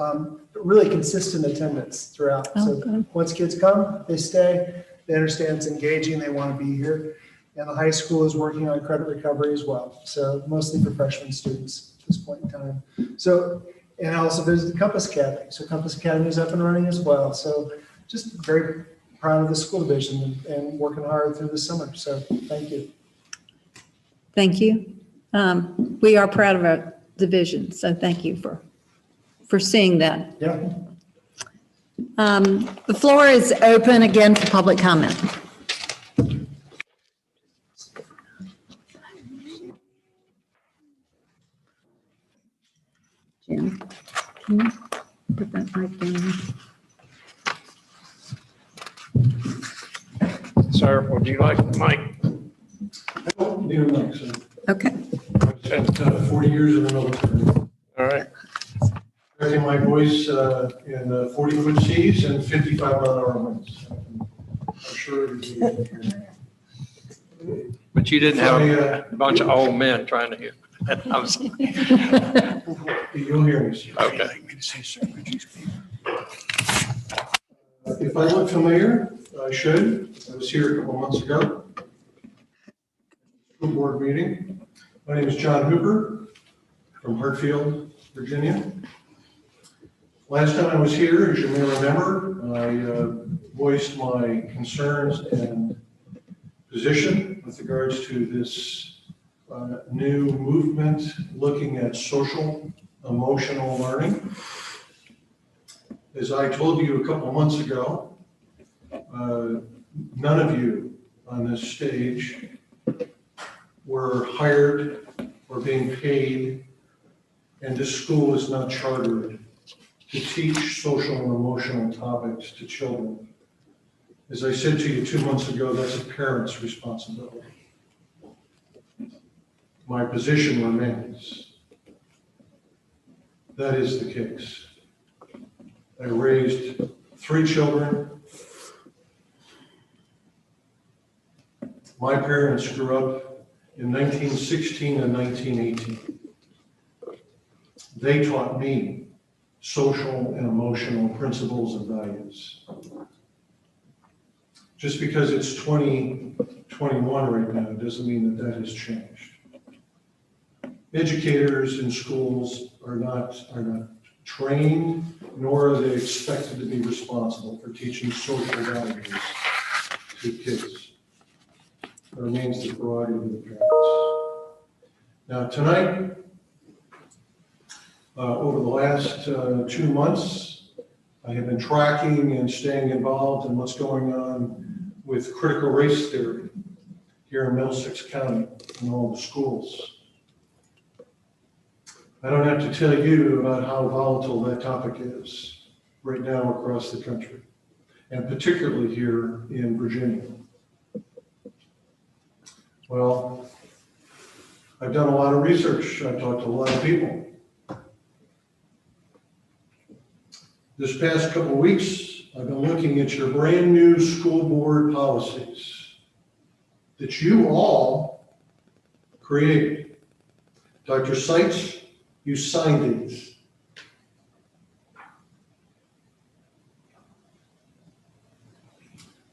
Really consistent attendance throughout. So once kids come, they stay, they understand it's engaging, they want to be here. And the high school is working on credit recovery as well. So mostly for freshman students at this point in time. So, and I also visited Compass Academy. So Compass Academy is up and running as well. So just very proud of the school division and working hard through the summer. So thank you. Thank you. We are proud of our division, so thank you for seeing that. Yeah. The floor is open again for public comment. Jim, can you put that mic down? Sir, would you like the mic? Dear Mike, so Okay. I spent 40 years in the military. All right. Tracking my voice in 40-foot seas and 55-mile-an-hour winds. I'm sure it'd be. But you didn't have a bunch of old men trying to hear. You'll hear me. Okay. If I look familiar, I should. I was here a couple months ago. School board meeting. My name is John Hooper from Hartfield, Virginia. Last time I was here, as you may remember, I voiced my concerns and position with regards to this new movement looking at social emotional learning. As I told you a couple of months ago, none of you on this stage were hired or being paid, and this school is not chartered to teach social and emotional topics to children. As I said to you 2 months ago, that's a parent's responsibility. My position remains. That is the case. I raised 3 children. My parents grew up in 1916 and 1918. They taught me social and emotional principles and values. Just because it's 2021 right now doesn't mean that has changed. Educators in schools are not trained, nor are they expected to be responsible for teaching social values to kids. It remains the prerogative of the parents. Now tonight, over the last 2 months, I have been tracking and staying involved in what's going on with critical race theory here in Middlesex County in all the schools. I don't have to tell you about how volatile that topic is right now across the country, and particularly here in Virginia. Well, I've done a lot of research. I've talked to a lot of people. This past couple of weeks, I've been looking at your brand new school board policies that you all created. Dr. Seitz, you signed these.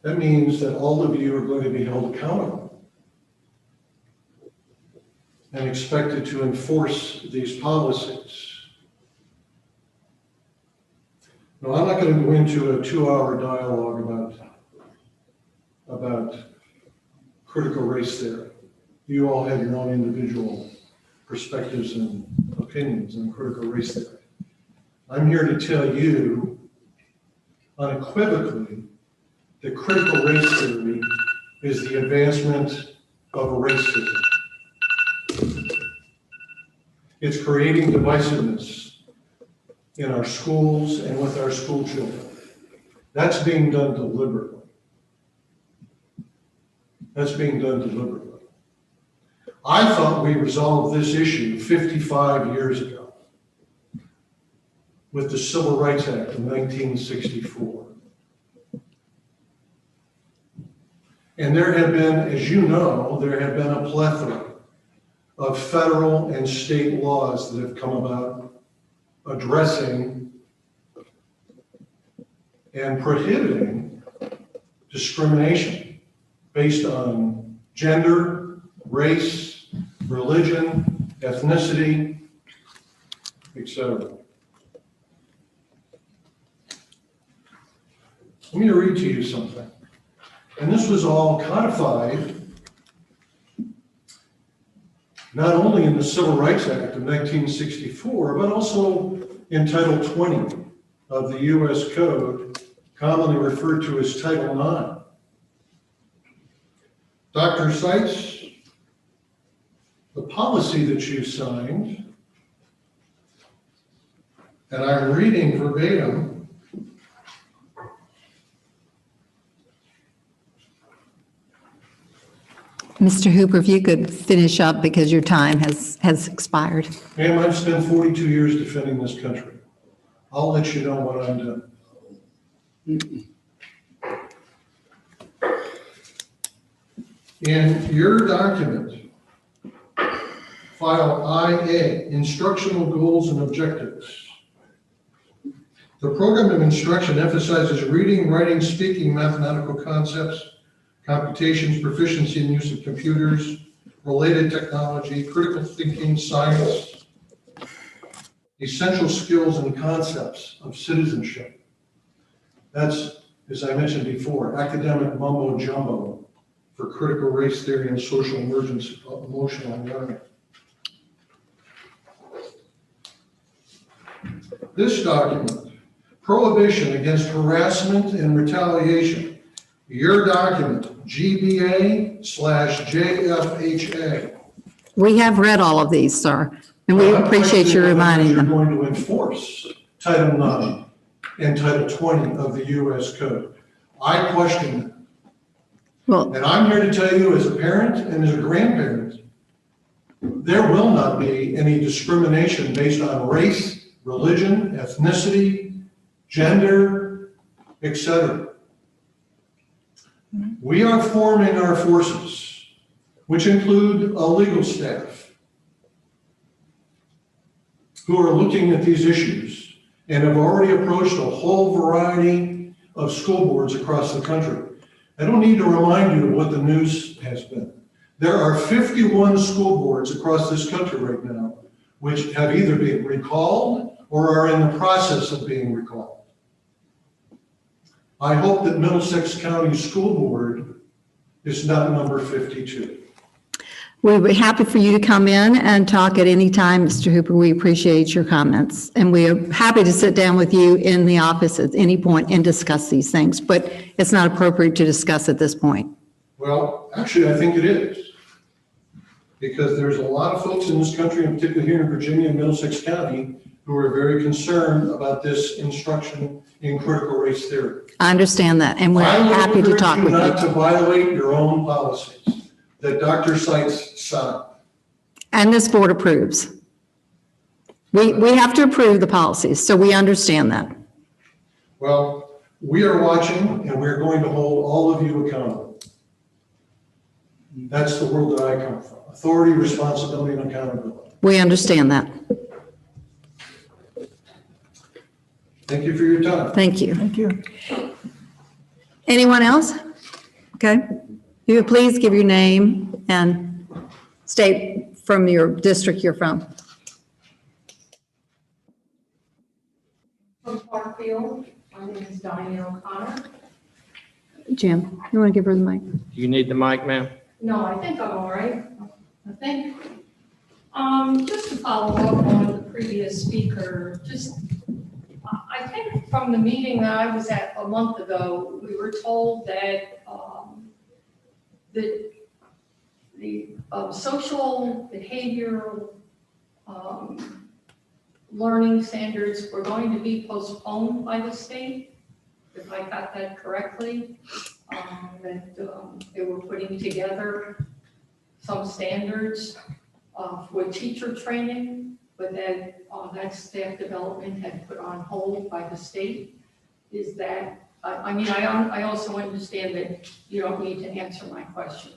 That means that all of you are going to be held accountable and expected to enforce these policies. Now, I'm not going to go into a 2-hour dialogue about critical race theory. You all have your own individual perspectives and opinions on critical race theory. I'm here to tell you unequivocally that critical race theory is the advancement of a race system. It's creating divisiveness in our schools and with our school children. That's being done deliberately. That's being done deliberately. I thought we resolved this issue 55 years ago with the Civil Rights Act of 1964. And there have been, as you know, there have been a plethora of federal and state laws that have come about addressing and prohibiting discrimination based on gender, race, religion, ethnicity, etc. Let me read to you something. And this was all codified not only in the Civil Rights Act of 1964, but also in Title 20 of the U.S. Code, commonly referred to as Title 9. Dr. Seitz, the policy that you signed, and I'm reading verbatim, Mr. Hooper, if you could finish up because your time has expired. ma'am, I've spent 42 years defending this country. I'll let you know when I'm done. In your document, file IA, Instructional Goals and Objectives. The program of instruction emphasizes reading, writing, speaking, mathematical concepts, computations, proficiency in use of computers, related technology, critical thinking, science, essential skills and concepts of citizenship. That's, as I mentioned before, academic mumbo jumbo for critical race theory and social emergence of emotional learning. This document, Prohibition Against Harassment and Retaliation, your document, GBA/JFHA. We have read all of these, sir, and we appreciate you reminding them. You're going to enforce Title 9 and Title 20 of the U.S. Code. I question that. Well, and I'm here to tell you as a parent and as a grandparent, there will not be any discrimination based on race, religion, ethnicity, gender, etc. We are forming our forces, which include a legal staff, who are looking at these issues and have already approached a whole variety of school boards across the country. I don't need to remind you of what the news has been. There are 51 school boards across this country right now, which have either been recalled or are in the process of being recalled. I hope that Middlesex County School Board is not number 52. we'd be happy for you to come in and talk at any time, Mr. Hooper. We appreciate your comments. And we are happy to sit down with you in the office at any point and discuss these things, but it's not appropriate to discuss at this point. Well, actually, I think it is. Because there's a lot of folks in this country, and particularly here in Virginia and Middlesex County, who are very concerned about this instruction in critical race theory. I understand that, and we're happy to talk with you. I would encourage you not to violate your own policies that Dr. Seitz signed. And this board approves. We have to approve the policies, so we understand that. Well, we are watching, and we're going to hold all of you accountable. That's the world that I come from. Authority, responsibility, and accountability. We understand that. Thank you for your time. Thank you. Thank you. Anyone else? Okay. You would please give your name and state from your district you're from. From Parkfield, my name is Diane O'Connor. Jim, you want to give her the mic? Do you need the mic, ma'am? No, I think I'm all right. I think, just to follow up on the previous speaker, I think from the meeting that I was at a month ago, we were told that the social behavioral learning standards were going to be postponed by the state. if I got that correctly, that they were putting together some standards for teacher training, but that that staff development had put on hold by the state. Is that, I mean, I also understand that you don't need to answer my questions,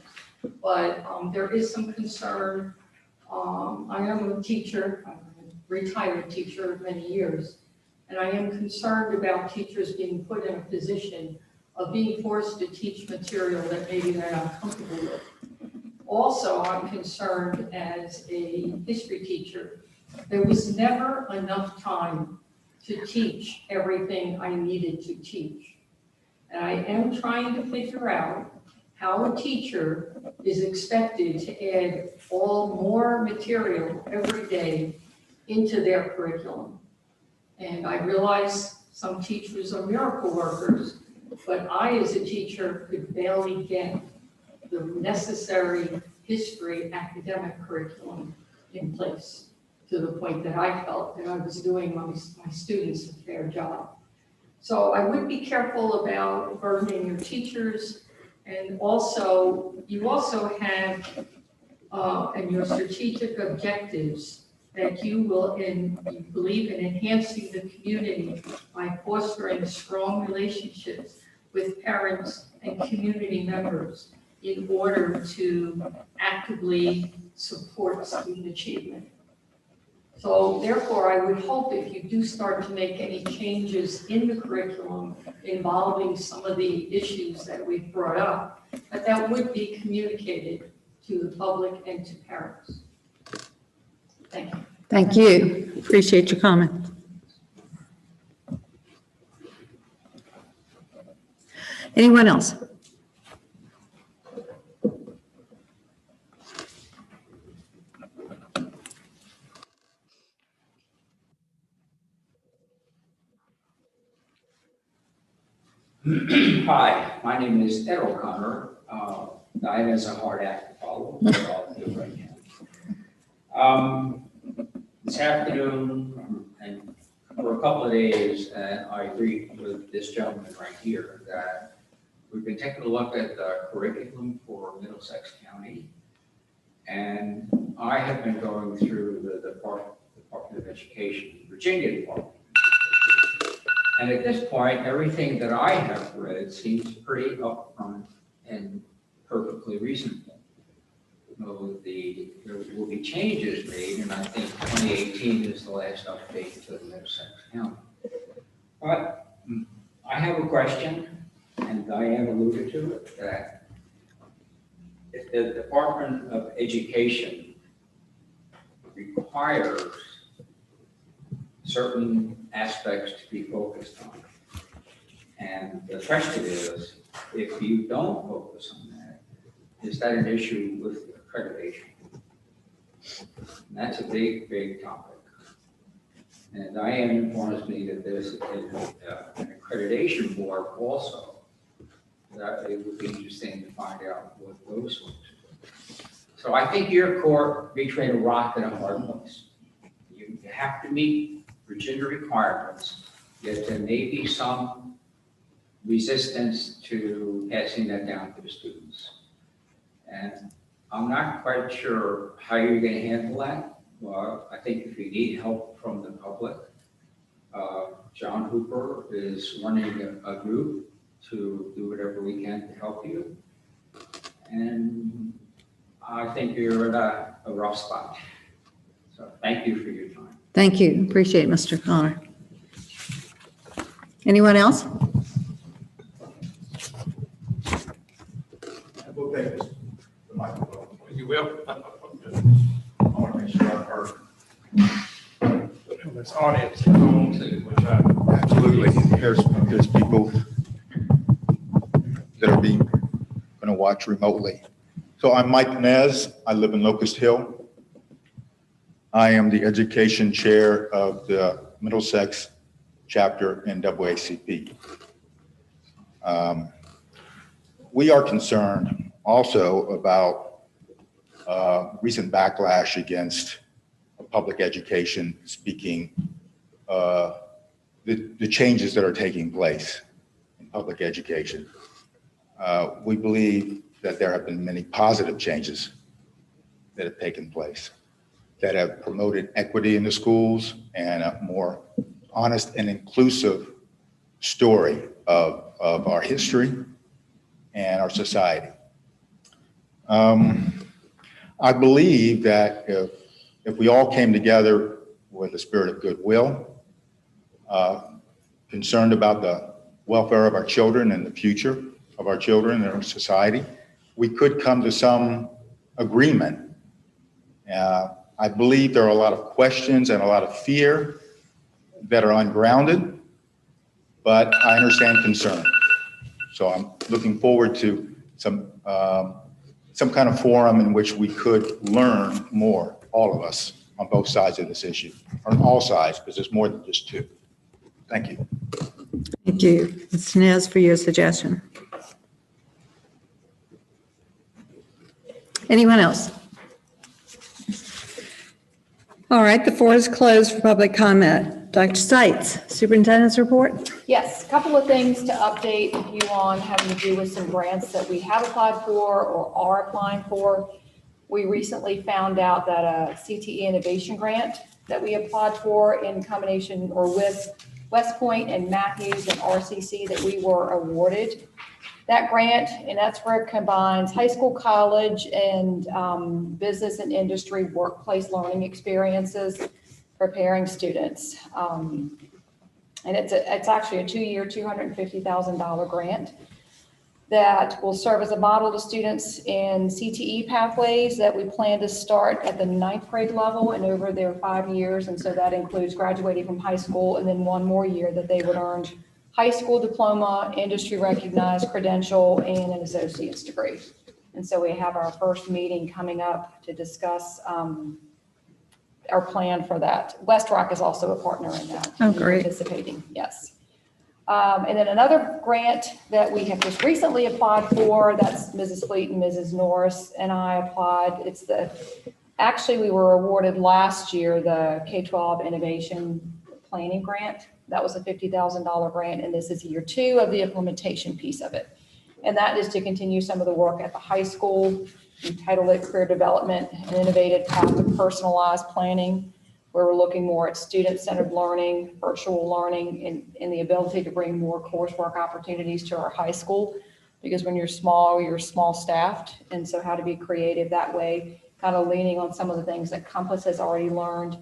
but there is some concern. I am a teacher, I'm a retired teacher of many years, and I am concerned about teachers being put in a position of being forced to teach material that maybe they're not comfortable with. Also, I'm concerned as a history teacher, there was never enough time to teach everything I needed to teach. And I am trying to figure out how a teacher is expected to add more material every day into their curriculum. And I realize some teachers are miracle workers, but I, as a teacher, could barely get the necessary history academic curriculum in place to the point that I felt that I was doing my students a fair job. So I would be careful about burdening your teachers. And also, you also have, in your strategic objectives, that you will, you believe in enhancing the community by fostering strong relationships with parents and community members in order to actively support student achievement. So therefore, I would hope if you do start to make any changes in the curriculum involving some of the issues that we've brought up, that would be communicated to the public and to parents. Thank you. Thank you. Appreciate your comment. Anyone else? Hi, my name is Ed O'Connor. Diet is a hard act to follow, but I'll do it right now. This afternoon and for a couple of days, and I agree with this gentleman right here, that we've been taking a look at the curriculum for Middlesex County. And I have been going through the Department of Education, Virginia Department. And at this point, everything that I have read seems pretty upfront and perfectly reasonable. There will be changes made, and I think 2018 is the last update to the Middlesex County. But I have a question, and Diane alluded to it, that if the Department of Education requires certain aspects to be focused on. And the question is, if you don't focus on that, is that an issue with accreditation? And that's a big, big topic. And Diane informs me that there's an accreditation board also, that it would be interesting to find out what those folks do. So I think you're caught between a rock and a hard place. You have to meet Virginia requirements, yet there may be some resistance to passing that down to the students. And I'm not quite sure how you're going to handle that. Well, I think if you need help from the public, John Hooper is running a group to do whatever we can to help you. And I think you're at a rough spot. So thank you for your time. Thank you. Appreciate it, Mr. Connor. Anyone else? We'll take this, the microphone. You will. I want to make sure I heard. This audience is home too, which I. Absolutely. There's people that are being going to watch remotely. So I'm Mike Nez. I live in Locust Hill. I am the education chair of the Middlesex chapter in NAACP. We are concerned also about recent backlash against public education, speaking the changes that are taking place. public education. We believe that there have been many positive changes that have taken place that have promoted equity in the schools and a more honest and inclusive story of our history and our society. I believe that if we all came together with a spirit of goodwill, concerned about the welfare of our children and the future of our children and our society, we could come to some agreement. I believe there are a lot of questions and a lot of fear that are ungrounded, but I understand concern. So I'm looking forward to some kind of forum in which we could learn more, all of us, on both sides of this issue, on all sides, because there's more than just two. Thank you. Thank you, Ms. Nez, for your suggestion. Anyone else? All right, the floor is closed for public comment. Dr. Seitz, Superintendent's report. Yes, a couple of things to update you on having to do with some grants that we have applied for or are applying for. We recently found out that a CTE innovation grant that we applied for in combination or with West Point and Matthews and RCC that we were awarded that grant, and that's where it combines high school, college, and business and industry workplace learning experiences, preparing students. And it's actually a 2-year, $250,000 grant that will serve as a model to students in CTE pathways that we plan to start at the 9th grade level and over their 5 years. And so that includes graduating from high school and then 1 more year that they would earn high school diploma, industry recognized credential, and an associate's degree. And so we have our first meeting coming up to discuss our plan for that. West Rock is also a partner in that. Oh, great. Participating, yes. And then another grant that we have just recently applied for, that's Mrs. Fleet and Mrs. Norris and I applied. Actually we were awarded last year the K-12 Innovation Planning Grant. That was a $50,000 grant, and this is year 2 of the implementation piece of it. And that is to continue some of the work at the high school. We titled it Career Development, an Innovative Path to Personalized Planning, where we're looking more at student-centered learning, virtual learning, and the ability to bring more coursework opportunities to our high school. Because when you're small staffed, and so how to be creative that way, kind of leaning on some of the things that Compass has already learned,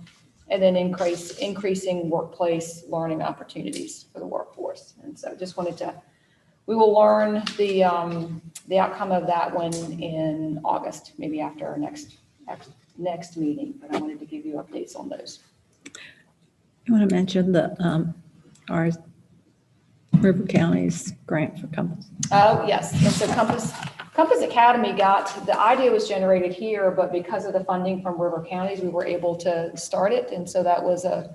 and then increasing workplace learning opportunities for the workforce. And so just we will learn the outcome of that one in August, maybe after our next meeting, but I wanted to give you updates on those. You want to mention our River County's grant for Compass? Oh, yes. And so Compass Academy the idea was generated here, but because of the funding from River Counties, we were able to start it. And so that was a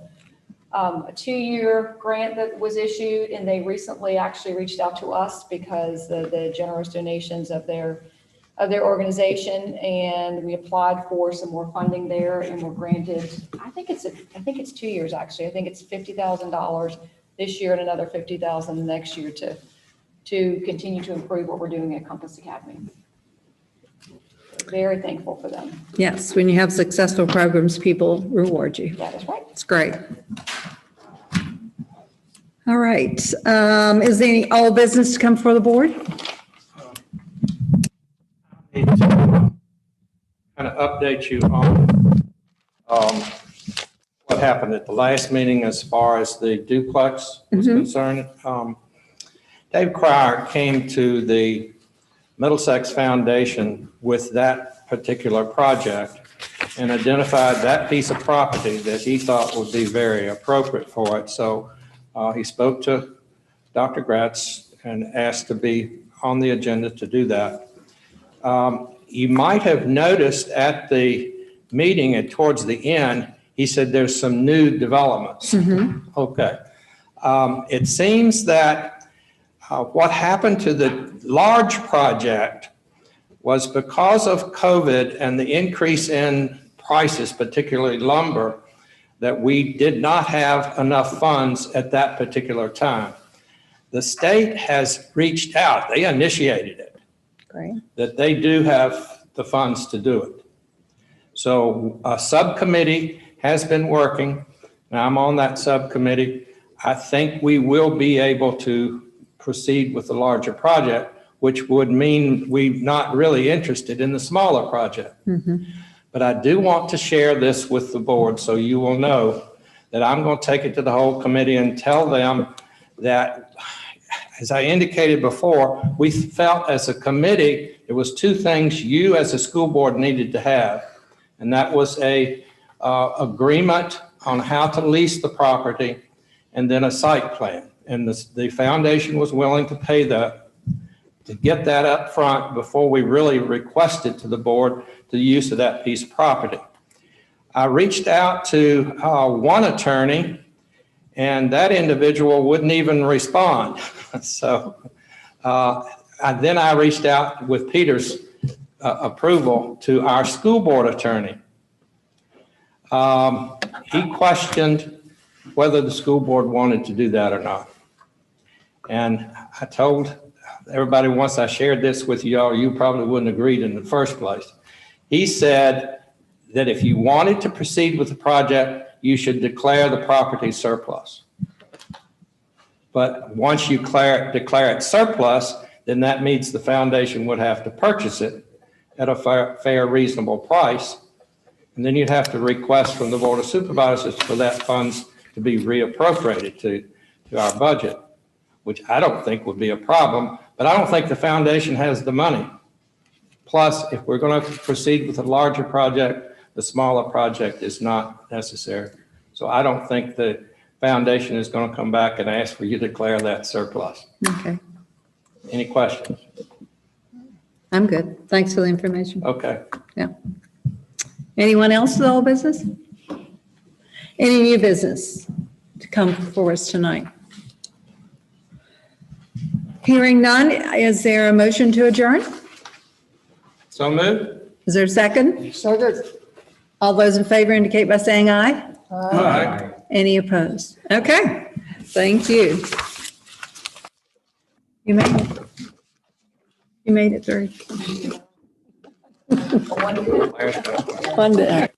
2-year grant that was issued, and they recently actually reached out to us because the generous donations of their organization, and we applied for some more funding there and were granted, I think it's 2 years actually. I think it's $50,000 this year and another $50,000 next year to continue to improve what we're doing at Compass Academy. Very thankful for them. Yes, when you have successful programs, people reward you. That is right. It's great. All right. Is there any old business to come before the board? Need to kind of update you on what happened at the last meeting as far as the duplex is concerned. Dave Cryer came to the Middlesex Foundation with that particular project and identified that piece of property that he thought would be very appropriate for it. So he spoke to Dr. Gratz and asked to be on the agenda to do that. You might have noticed at the meeting and towards the end, he said there's some new developments. Okay. It seems that what happened to the large project was because of COVID and the increase in prices, particularly lumber, that we did not have enough funds at that particular time. The state has reached out, they initiated it, Great. that they do have the funds to do it. So a subcommittee has been working, and I'm on that subcommittee. I think we will be able to proceed with the larger project, which would mean we're not really interested in the smaller project. But I do want to share this with the board so you will know that I'm going to take it to the whole committee and tell them that, as I indicated before, we felt as a committee, there was two things you as a school board needed to have. And that was a agreement on how to lease the property and then a site plan. And the foundation was willing to pay that, to get that up front before we really requested to the board the use of that piece of property. I reached out to one attorney, and that individual wouldn't even respond. So then I reached out with Peter's approval to our school board attorney. He questioned whether the school board wanted to do that or not. And I told everybody, once I shared this with y'all, you probably wouldn't have agreed in the first place. He said that if you wanted to proceed with the project, you should declare the property surplus. But once you declare it surplus, then that means the foundation would have to purchase it at a fair, reasonable price. And then you'd have to request from the Board of Supervisors for that funds to be reappropriated to our budget, which I don't think would be a problem, but I don't think the foundation has the money. Plus, if we're going to proceed with a larger project, the smaller project is not necessary. So I don't think the foundation is going to come back and ask for you to declare that surplus. Okay. Any questions? I'm good. Thanks for the information. Okay. Yeah. Anyone else with all business? Any new business to come for us tonight? Hearing none, is there a motion to adjourn? So moved. Is there a second? Second. All those in favor indicate by saying aye. Aye. Any opposed? Okay, thank you. You made it. You made it through. One day.